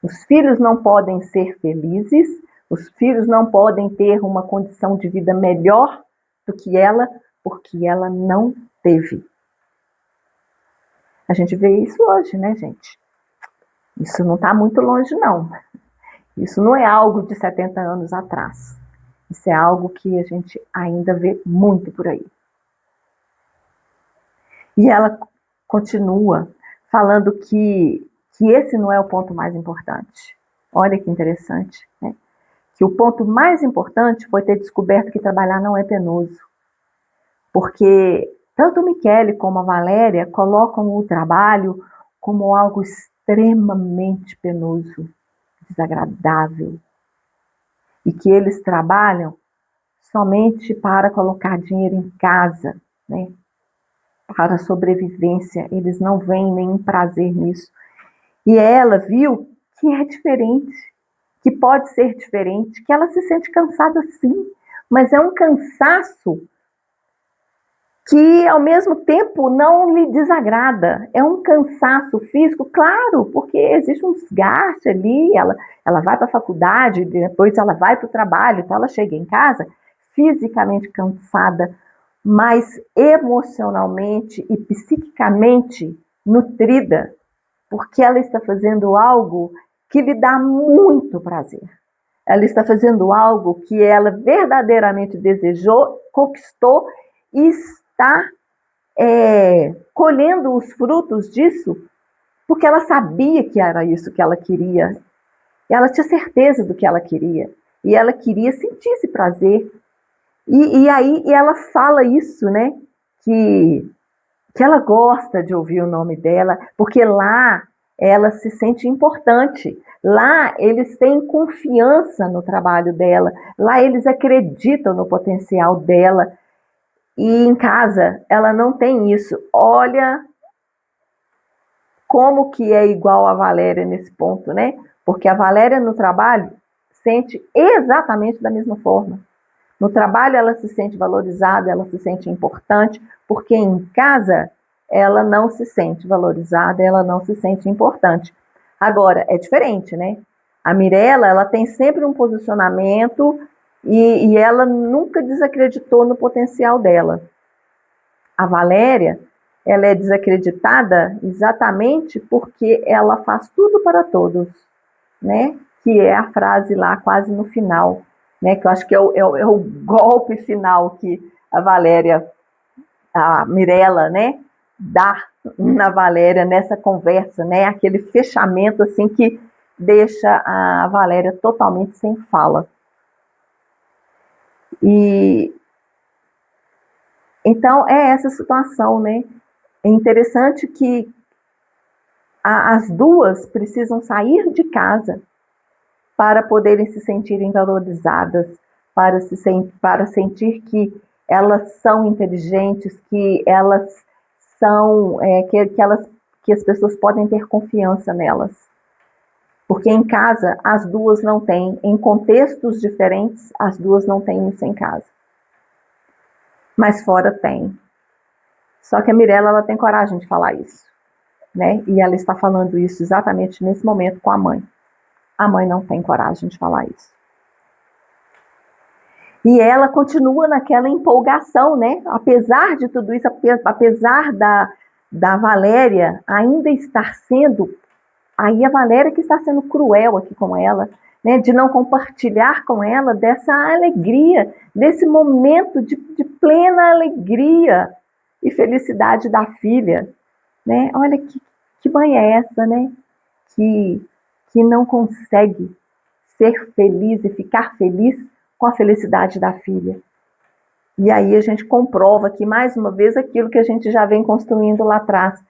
Os filhos não podem ser felizes, os filhos não podem ter uma condição de vida melhor do que ela, porque ela não teve. A gente vê isso hoje, né, gente? Isso não está muito longe, não. Isso não é algo de 70 anos atrás. Isso é algo que a gente ainda vê muito por aí. E ela continua falando que esse não é o ponto mais importante. Olha que interessante, né? Que o ponto mais importante foi ter descoberto que trabalhar não é penoso. Porque tanto o Michele como a Valéria colocam o trabalho como algo extremamente penoso, desagradável. E que eles trabalham somente para colocar dinheiro em casa, né? Para a sobrevivência. Eles não veem nenhum prazer nisso. E ela viu que é diferente, que pode ser diferente, que ela se sente cansada sim, mas é um cansaço que ao mesmo tempo não lhe desagrada. É um cansaço físico, claro, porque existe um desgaste ali, ela vai para a faculdade, depois ela vai para o trabalho, então ela chega em casa fisicamente cansada, mas emocionalmente e psiquicamente nutrida, porque ela está fazendo algo que lhe dá muito prazer. Ela está fazendo algo que ela verdadeiramente desejou, conquistou e está colhendo os frutos disso, porque ela sabia que era isso que ela queria. Ela tinha certeza do que ela queria. E ela queria sentir esse prazer. E aí ela fala isso, né? Que ela gosta de ouvir o nome dela, porque lá ela se sente importante. Lá eles têm confiança no trabalho dela, lá eles acreditam no potencial dela. E em casa ela não tem isso. Olha como que é igual a Valéria nesse ponto, né? Porque a Valéria no trabalho sente exatamente da mesma forma. No trabalho ela se sente valorizada, ela se sente importante, porque em casa ela não se sente valorizada, ela não se sente importante. Agora, é diferente, né? A Mirella, ela tem sempre um posicionamento e ela nunca desacreditou no potencial dela. A Valéria, ela é desacreditada exatamente porque ela faz tudo para todos, né? Que é a frase lá quase no final, né? Que eu acho que é o golpe final que a Valéria, a Mirella, né? dá na Valéria nessa conversa, né? Aquele fechamento assim que deixa a Valéria totalmente sem fala. E então é essa situação, né? É interessante que as duas precisam sair de casa para poderem se sentirem valorizadas, para sentir que elas são inteligentes, que elas são, que as pessoas podem ter confiança nelas. Porque em casa as duas não têm, em contextos diferentes, as duas não têm isso em casa. Mas fora tem. Só que a Mirella, ela tem coragem de falar isso, né? E ela está falando isso exatamente nesse momento com a mãe. A mãe não tem coragem de falar isso. E ela continua naquela empolgação, né? Apesar de tudo isso, apesar da Valéria ainda estar sendo, aí a Valéria que está sendo cruel aqui com ela, né? De não compartilhar com ela dessa alegria, desse momento de plena alegria e felicidade da filha, né? Olha que mãe é essa, né? Que não consegue ser feliz e ficar feliz com a felicidade da filha. E aí a gente comprova que, mais uma vez, aquilo que a gente já vem construindo lá atrás.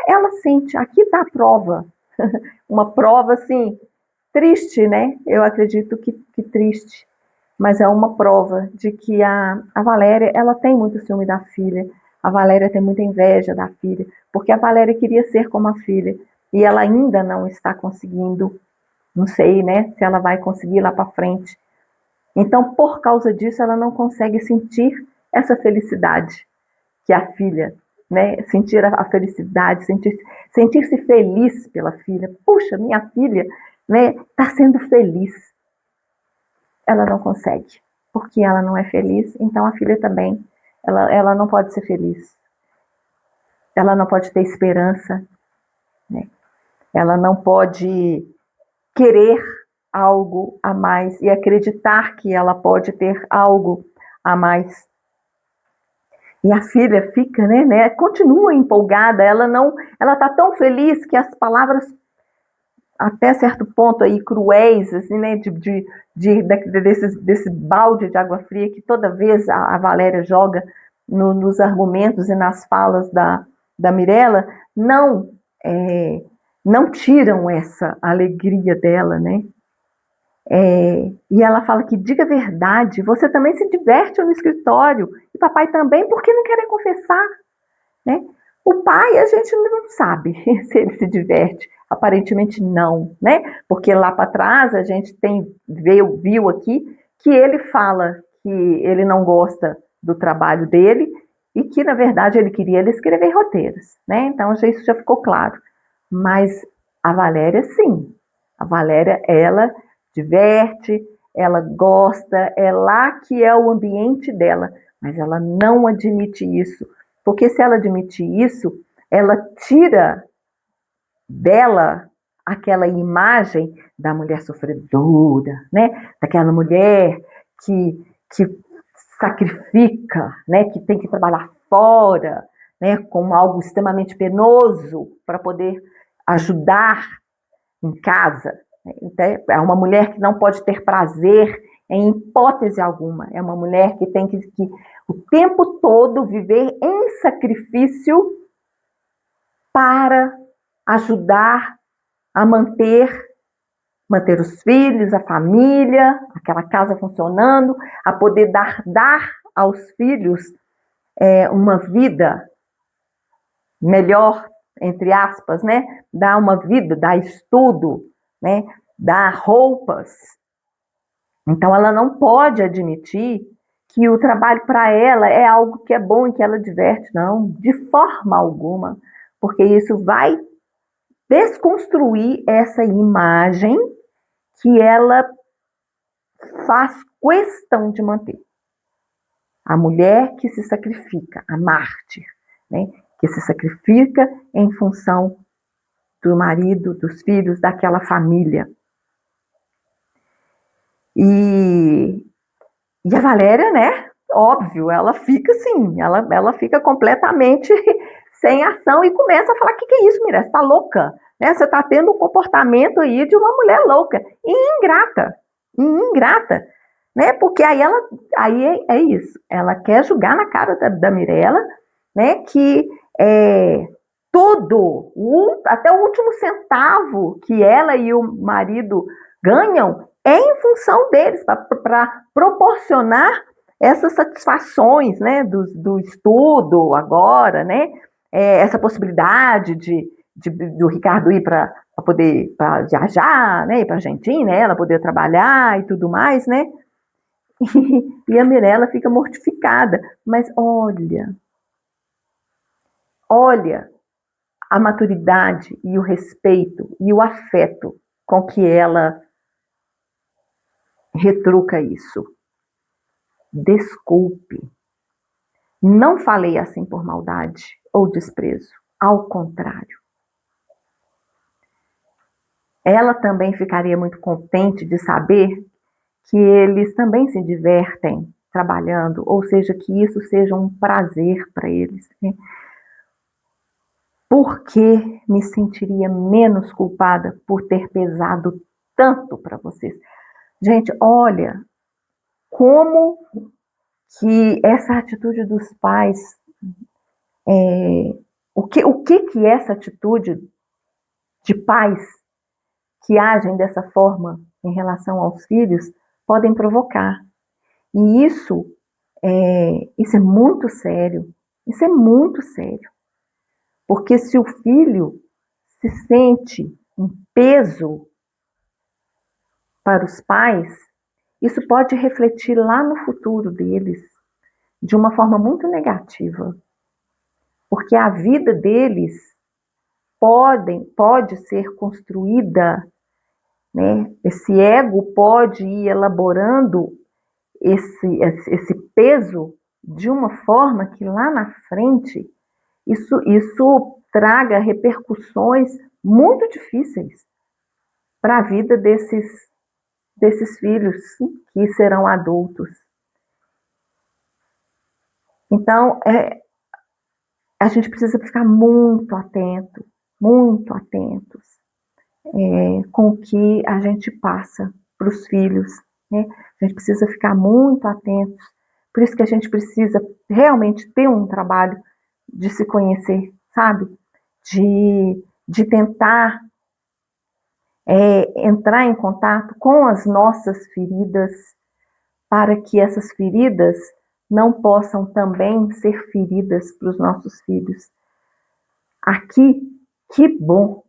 Ela sente, aqui está a prova. Uma prova, assim, triste, né? Eu acredito que triste. Mas é uma prova de que a Valéria, ela tem muito ciúme da filha. A Valéria tem muita inveja da filha, porque a Valéria queria ser como a filha. E ela ainda não está conseguindo. Não sei, né, se ela vai conseguir lá para frente. Então, por causa disso, ela não consegue sentir essa felicidade que a filha, né, sentir a felicidade, sentir-se feliz pela filha. Puxa, minha filha, né, está sendo feliz. Ela não consegue, porque ela não é feliz, então a filha também, ela não pode ser feliz. Ela não pode ter esperança, né? Ela não pode querer algo a mais e acreditar que ela pode ter algo a mais. E a filha fica, né, continua empolgada, ela está tão feliz que as palavras, até certo ponto aí, cruéis, assim, né, desse balde de água fria que toda vez a Valéria joga nos argumentos e nas falas da Mirella, não tiram essa alegria dela, né? E ela fala que, diga a verdade, você também se diverte no escritório, e papai também, porque não querem confessar, né? O pai, a gente não sabe se ele se diverte, aparentemente não, né? Porque lá para trás a gente viu aqui que ele fala que ele não gosta do trabalho dele e que, na verdade, ele queria escrever roteiros, né? Então, isso já ficou claro. Mas a Valéria, sim. A Valéria, ela diverte, ela gosta, é lá que é o ambiente dela, mas ela não admite isso, porque se ela admitir isso, ela tira dela aquela imagem da mulher sofredora, né? Daquela mulher que sacrifica, né? Que tem que trabalhar fora, né? Com algo extremamente penoso para poder ajudar em casa. Então, é uma mulher que não pode ter prazer em hipótese alguma. É uma mulher que tem que o tempo todo viver em sacrifício para ajudar a manter os filhos, a família, aquela casa funcionando, a poder dar aos filhos uma vida melhor, entre aspas, né? Dar uma vida, dar estudo, né? Dar roupas. Então ela não pode admitir que o trabalho para ela é algo que é bom e que ela diverte, não, de forma alguma, porque isso vai desconstruir essa imagem que ela faz questão de manter. A mulher que se sacrifica, a mártir, né? Que se sacrifica em função do marido, dos filhos, daquela família. E a Valéria, né? Óbvio, ela fica assim, ela fica completamente sem ação e começa a falar: o que é isso, Mirella? Você está louca? Né? Você está tendo um comportamento aí de uma mulher louca e ingrata, né? Porque aí é isso, ela quer jogar na cara da Mirella, né? Que até o último centavo que ela e o marido ganham é em função deles, para proporcionar essas satisfações, né, do estudo agora, né, essa possibilidade do Ricardo ir para poder viajar, né, ir para a Argentina, ela poder trabalhar e tudo mais, né, e a Mirella fica mortificada. Mas olha a maturidade e o respeito e o afeto com que ela retruca isso. Desculpe, não falei assim por maldade ou desprezo, ao contrário. Ela também ficaria muito contente de saber que eles também se divertem trabalhando, ou seja, que isso seja um prazer para eles, né? Porque me sentiria menos culpada por ter pesado tanto para vocês. Gente, olha como que essa atitude dos pais, o que é essa atitude de pais que agem dessa forma em relação aos filhos podem provocar. E isso é muito sério. Isso é muito sério. Porque se o filho se sente um peso para os pais, isso pode refletir lá no futuro deles de uma forma muito negativa. Porque a vida deles pode ser construída, né? Esse ego pode ir elaborando esse peso de uma forma que lá na frente isso traga repercussões muito difíceis para a vida desses filhos que serão adultos. Então, a gente precisa ficar muito atentos com o que a gente passa para os filhos, né? A gente precisa ficar muito atentos. Por isso que a gente precisa realmente ter um trabalho de se conhecer, sabe? De tentar entrar em contato com as nossas feridas, para que essas feridas não possam também ser feridas para os nossos filhos. Aqui, que bom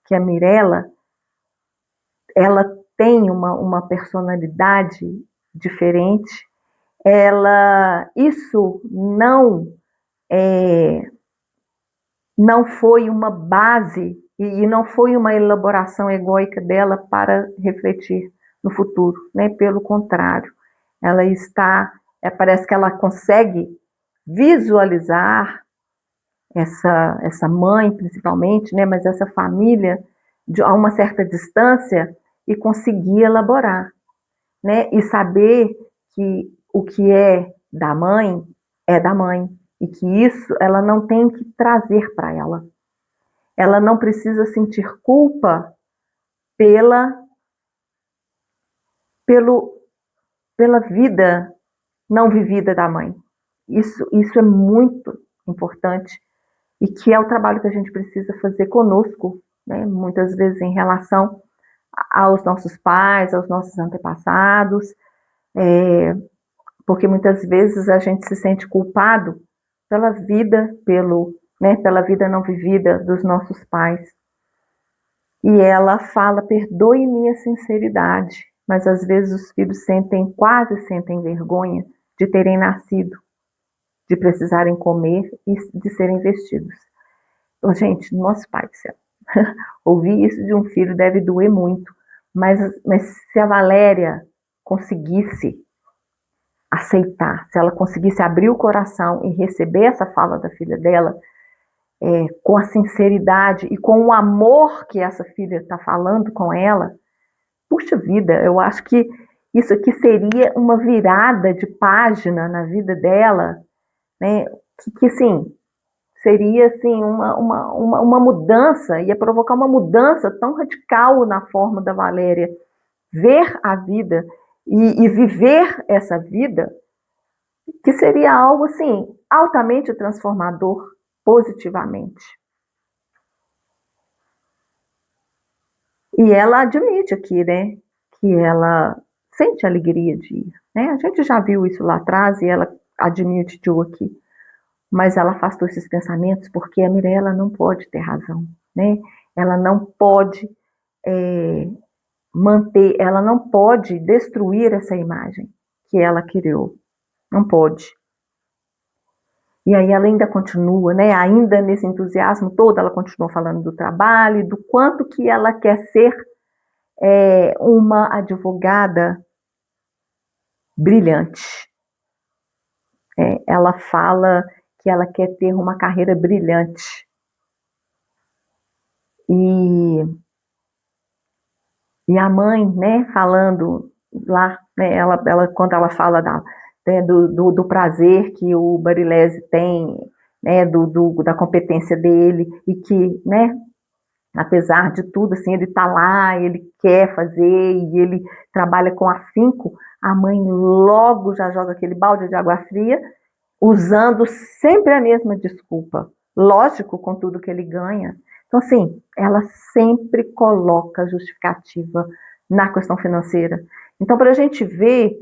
que a Mirella, ela tem uma personalidade diferente. Isso não foi uma base e não foi uma elaboração egóica dela para refletir no futuro, né? Pelo contrário, parece que ela consegue visualizar essa mãe, principalmente, né? Mas essa família a uma certa distância e conseguir elaborar, né? E saber que o que é da mãe é da mãe e que isso ela não tem que trazer para ela. Ela não precisa sentir culpa pela vida não vivida da mãe. Isso é muito importante e que é o trabalho que a gente precisa fazer conosco, né? Muitas vezes em relação aos nossos pais, aos nossos antepassados, porque muitas vezes a gente se sente culpado pela vida, pela vida não vivida dos nossos pais. E ela fala: perdoe minha sinceridade, mas às vezes os filhos quase sentem vergonha de terem nascido, de precisarem comer e de serem vestidos. Então, gente, nosso Pai do céu, ouvir isso de um filho deve doer muito, mas se a Valéria conseguisse aceitar, se ela conseguisse abrir o coração e receber essa fala da filha dela, com a sinceridade e com o amor que essa filha está falando com ela, puxa vida, eu acho que isso aqui seria uma virada de página na vida dela, né? Que assim, seria assim uma mudança, ia provocar uma mudança tão radical na forma da Valéria ver a vida e viver essa vida, que seria algo assim altamente transformador positivamente. E ela admite aqui, né, que ela sente alegria de ir, né? A gente já viu isso lá atrás e ela admite aqui, mas ela afastou esses pensamentos porque a Mirella não pode ter razão, né? Ela não pode manter, ela não pode destruir essa imagem que ela criou, não pode. E aí ela ainda continua, né? Ainda nesse entusiasmo todo, ela continua falando do trabalho, do quanto que ela quer ser uma advogada brilhante. Ela fala que ela quer ter uma carreira brilhante. E a mãe, né, falando lá, né, quando ela fala do prazer que o Barilese tem, né, da competência dele, e que, né, apesar de tudo, assim, ele tá lá, ele quer fazer, e ele trabalha com afinco, a mãe logo já joga aquele balde de água fria, usando sempre a mesma desculpa. Lógico, com tudo que ele ganha. Então, assim, ela sempre coloca justificativa na questão financeira. Então, para a gente ver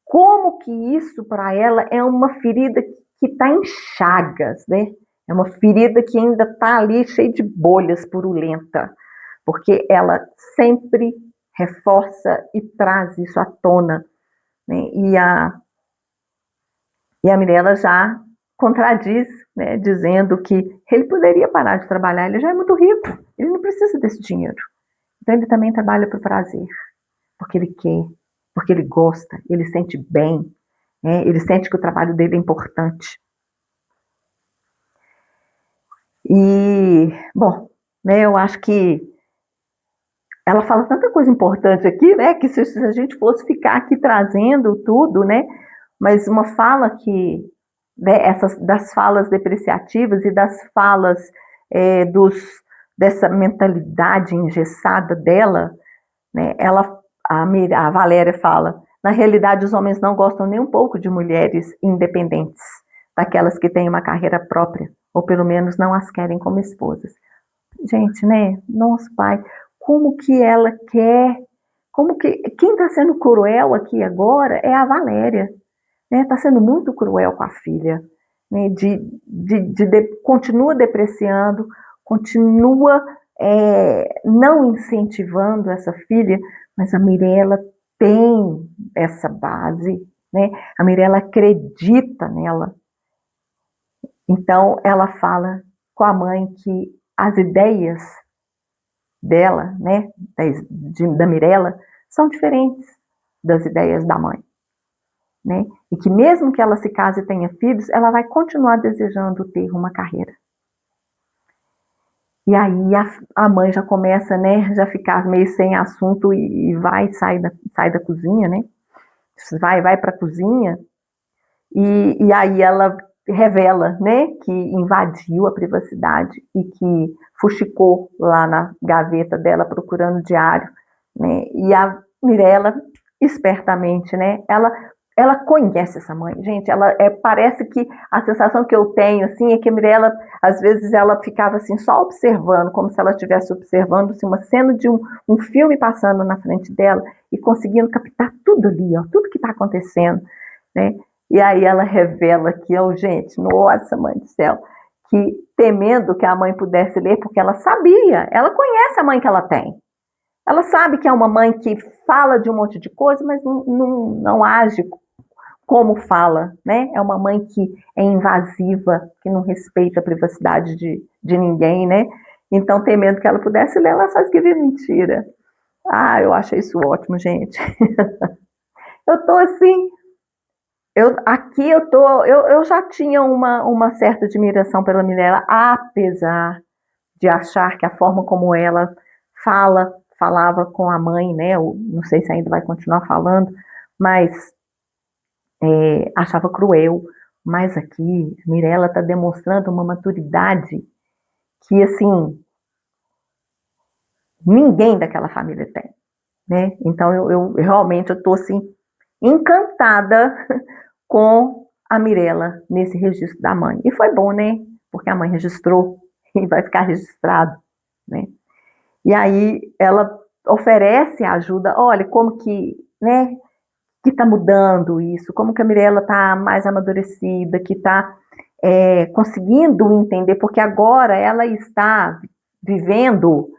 como que isso para ela é uma ferida que está em chagas, né? É uma ferida que ainda está ali cheia de bolhas, purulenta, porque ela sempre reforça e traz isso à tona, né? E a Mirella já contradiz, né, dizendo que ele poderia parar de trabalhar, ele já é muito rico, ele não precisa desse dinheiro. Então ele também trabalha por prazer, porque ele quer, porque ele gosta, ele sente bem, né, ele sente que o trabalho dele é importante. E, bom, né, eu acho que ela fala tanta coisa importante aqui, né, que se a gente fosse ficar aqui trazendo tudo, né, mas uma fala que, né, das falas depreciativas e das falas é, dessa mentalidade engessada dela, né, a Valéria fala, na realidade os homens não gostam nem um pouco de mulheres independentes, daquelas que têm uma carreira própria, ou pelo menos não as querem como esposas. Gente, né, nosso pai, como que ela quer, quem está sendo cruel aqui agora é a Valéria, né, está sendo muito cruel com a filha, né, continua depreciando, continua não incentivando essa filha, mas a Mirella tem essa base, né, a Mirella acredita nela, então ela fala com a mãe que as ideias dela, né, da Mirella, são diferentes das ideias da mãe. Né? E que mesmo que ela se case e tenha filhos, ela vai continuar desejando ter uma carreira. E aí a mãe já começa, né, já ficar meio sem assunto e sai da cozinha, né? Vai para a cozinha e aí ela revela, né, que invadiu a privacidade e que fuxicou lá na gaveta dela procurando o diário, né? E a Mirella, espertamente, né, ela conhece essa mãe, gente, parece que a sensação que eu tenho, assim, é que a Mirella, às vezes, ela ficava, assim, só observando, como se ela estivesse observando, assim, uma cena de um filme passando na frente dela e conseguindo captar tudo ali, ó, tudo que está acontecendo, né? E aí ela revela aqui, ó, gente, nossa, mãe do céu, que temendo que a mãe pudesse ler, porque ela sabia, ela conhece a mãe que ela tem. Ela sabe que é uma mãe que fala de um monte de coisa, mas não age como fala, né? É uma mãe que é invasiva, que não respeita a privacidade de ninguém, né? Então, temendo que ela pudesse ler, ela só escrevia mentira. Ah, eu achei isso ótimo, gente. Eu tô assim, eu já tinha uma certa admiração pela Mirella, apesar de achar que a forma como ela falava com a mãe, né? Eu não sei se ainda vai continuar falando, mas achava cruel, Mas aqui, a Mirella está demonstrando uma maturidade que, assim, ninguém daquela família tem, né? Então, eu realmente estou, assim, encantada com a Mirella nesse registro da mãe. E foi bom, né? Porque a mãe registrou e vai ficar registrado, né? E aí ela oferece ajuda, olha como que, né, que está mudando isso, como que a Mirella está mais amadurecida, que está conseguindo entender, porque agora ela está vivendo,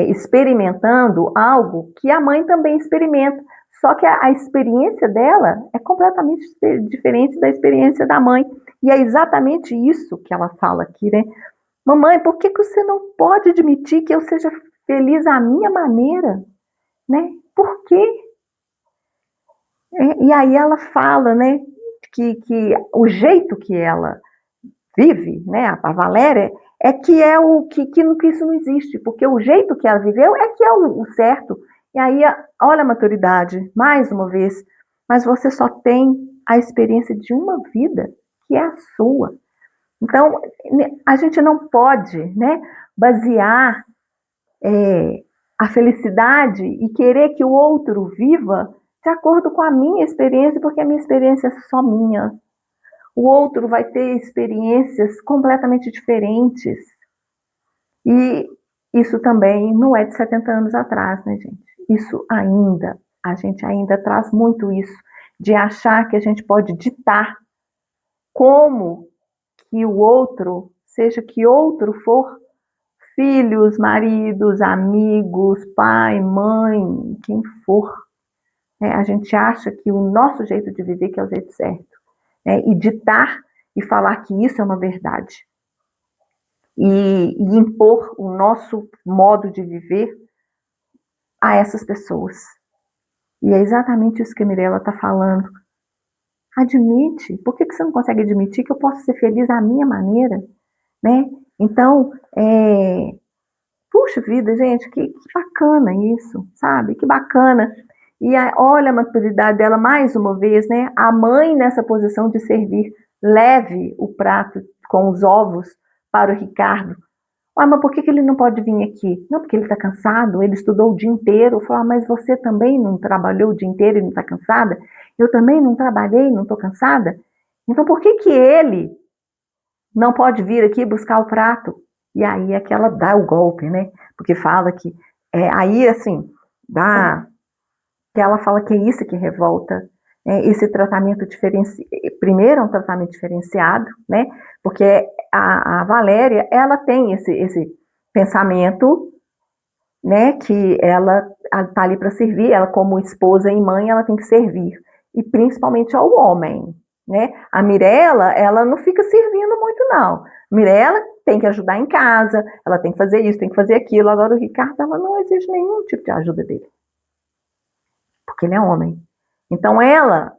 experimentando algo que a mãe também experimenta, só que a experiência dela é completamente diferente da experiência da mãe, e é exatamente isso que ela fala aqui, né? Mamãe, por que você não pode admitir que eu seja feliz à minha maneira, né? Por quê? E aí ela fala, né, que o jeito que ela vive, né, a Valéria, é que é o que isso não existe, porque o jeito que ela viveu é que é o certo. E aí, olha a maturidade, mais uma vez, mas você só tem a experiência de uma vida, que é a sua. Então, a gente não pode, né, basear a felicidade e querer que o outro viva de acordo com a minha experiência, porque a minha experiência é só minha. O outro vai ter experiências completamente diferentes. E isso também não é de 70 anos atrás, né, gente? Isso ainda, a gente ainda traz muito isso, de achar que a gente pode ditar como que o outro, seja que outro for, filhos, maridos, amigos, pai, mãe, quem for, né? A gente acha que o nosso jeito de viver que é o jeito certo, né? E ditar e falar que isso é uma verdade. E impor o nosso modo de viver a essas pessoas. E é exatamente isso que a Mirella está falando. Admite. Por que você não consegue admitir que eu posso ser feliz à minha maneira, né? Então, puxa vida, gente, que bacana isso, sabe? Que bacana. E olha a maturidade dela mais uma vez, né? A mãe nessa posição de servir, leve o prato com os ovos para o Ricardo. Ah, mas por que ele não pode vir aqui? Não, porque ele está cansado, ele estudou o dia inteiro. Eu falo, ah, mas você também não trabalhou o dia inteiro e não está cansada? Eu também não trabalhei, não estou cansada? Então por que ele não pode vir aqui buscar o prato? E aí é que ela dá o golpe, né? Porque fala que, aí assim, dá, que ela fala que é isso que revolta, né? Esse tratamento diferenciado, primeiro é um tratamento diferenciado, né? Porque a Valéria, ela tem esse pensamento, né? Que ela está ali para servir, ela como esposa e mãe, ela tem que servir, e principalmente ao homem, né? A Mirella, ela não fica servindo muito, não. Mirella tem que ajudar em casa, ela tem que fazer isso, tem que fazer aquilo. Agora o Ricardo, ela não exige nenhum tipo de ajuda dele, porque ele é homem. Então ela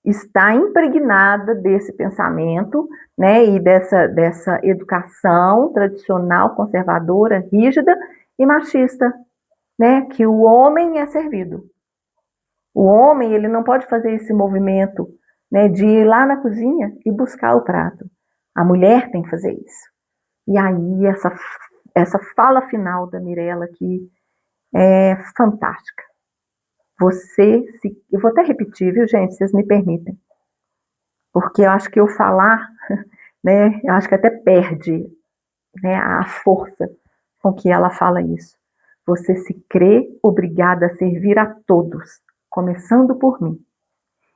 está impregnada desse pensamento, né, e dessa educação tradicional, conservadora, rígida e machista, né, que o homem é servido. O homem, ele não pode fazer esse movimento, né, de ir lá na cozinha e buscar o prato. A mulher tem que fazer isso. E aí essa fala final da Mirella aqui é fantástica. Eu vou até repetir, viu, gente, vocês me permitem. Porque eu acho que eu falar, né, eu acho que até perde, né, a força com que ela fala isso. Você se crê obrigada a servir a todos, começando por mim.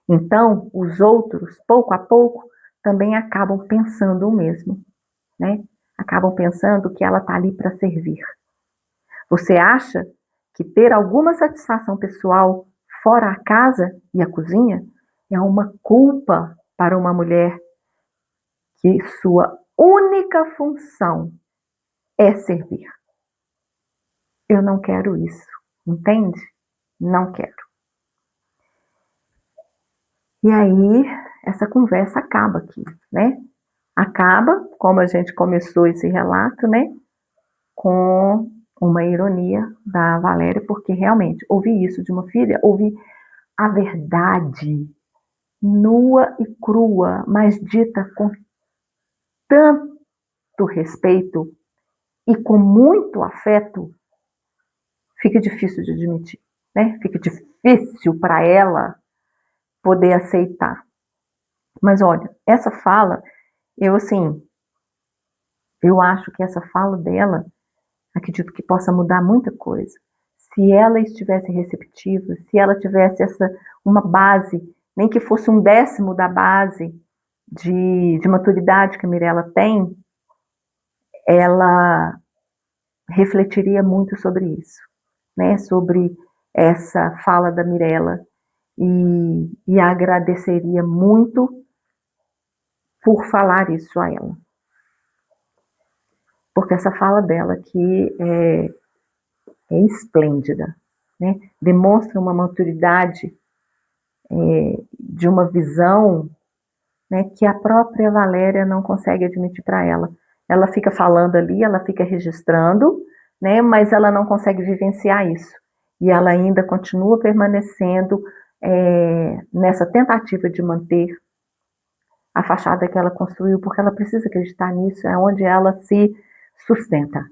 Então, os outros, pouco a pouco, também acabam pensando o mesmo, né? Acabam pensando que ela está ali para servir. Você acha que ter alguma satisfação pessoal fora a casa e a cozinha é uma culpa para uma mulher que sua única função é servir? Eu não quero isso, entende? Não quero. E aí, essa conversa acaba aqui, né? Acaba, como a gente começou esse relato, né? Com uma ironia da Valéria, porque realmente ouvir isso de uma filha, ouvir a verdade, nua e crua, mas dita com tanto respeito e com muito afeto, fica difícil de admitir, né? Fica difícil para ela poder aceitar. Mas olha, essa fala, eu acho que essa fala dela, acredito que possa mudar muita coisa. Se ela estivesse receptiva, se ela tivesse uma base, nem que fosse 1/10 da base de maturidade que a Mirella tem, ela refletiria muito sobre isso, né? Sobre essa fala da Mirella e agradeceria muito por falar isso a ela. Porque essa fala dela aqui é esplêndida, né? Demonstra uma maturidade de uma visão, né, que a própria Valéria não consegue admitir para ela. Ela fica falando ali, ela fica registrando, né, mas ela não consegue vivenciar isso. E ela ainda continua permanecendo nessa tentativa de manter a fachada que ela construiu, porque ela precisa acreditar nisso, é onde ela se sustenta.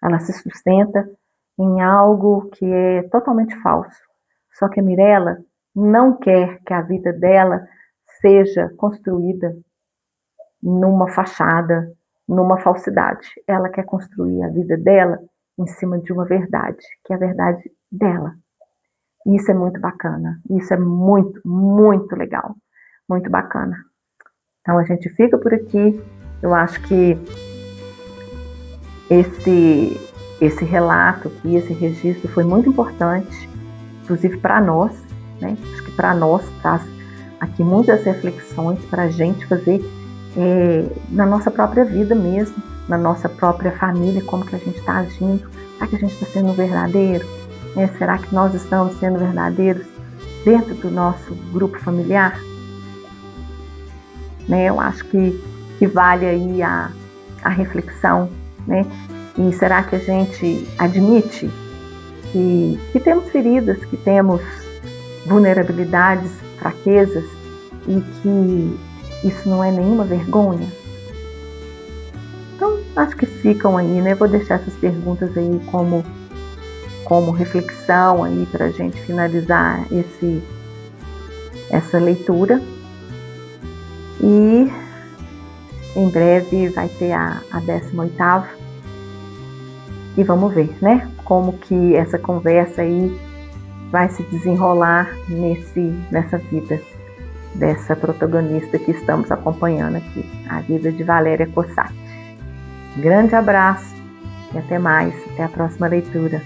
Ela se sustenta em algo que é totalmente falso. Só que a Mirella não quer que a vida dela seja construída numa fachada, numa falsidade. Ela quer construir a vida dela em cima de uma verdade, que é a verdade dela. E isso é muito bacana. Isso é muito, muito legal. Muito bacana. Então a gente fica por aqui. Eu acho que esse relato aqui, esse registro foi muito importante, inclusive para nós, né? Acho que para nós traz aqui muitas reflexões para a gente fazer na nossa própria vida mesmo, na nossa própria família, como que a gente está agindo. Será que a gente está sendo verdadeiro? Será que nós estamos sendo verdadeiros dentro do nosso grupo familiar? Eu acho que vale aí a reflexão, né? E será que a gente admite que temos feridas, que temos vulnerabilidades, fraquezas e que isso não é nenhuma vergonha? Então, acho que ficam aí, né? Vou deixar essas perguntas aí como reflexão aí para a gente finalizar essa leitura. E em breve vai ter a 18ª e vamos ver, né? Como que essa conversa aí vai se desenrolar nessa vida dessa protagonista que estamos acompanhando aqui, a vida de Valéria Cossatti. Grande abraço e até mais, até a próxima leitura.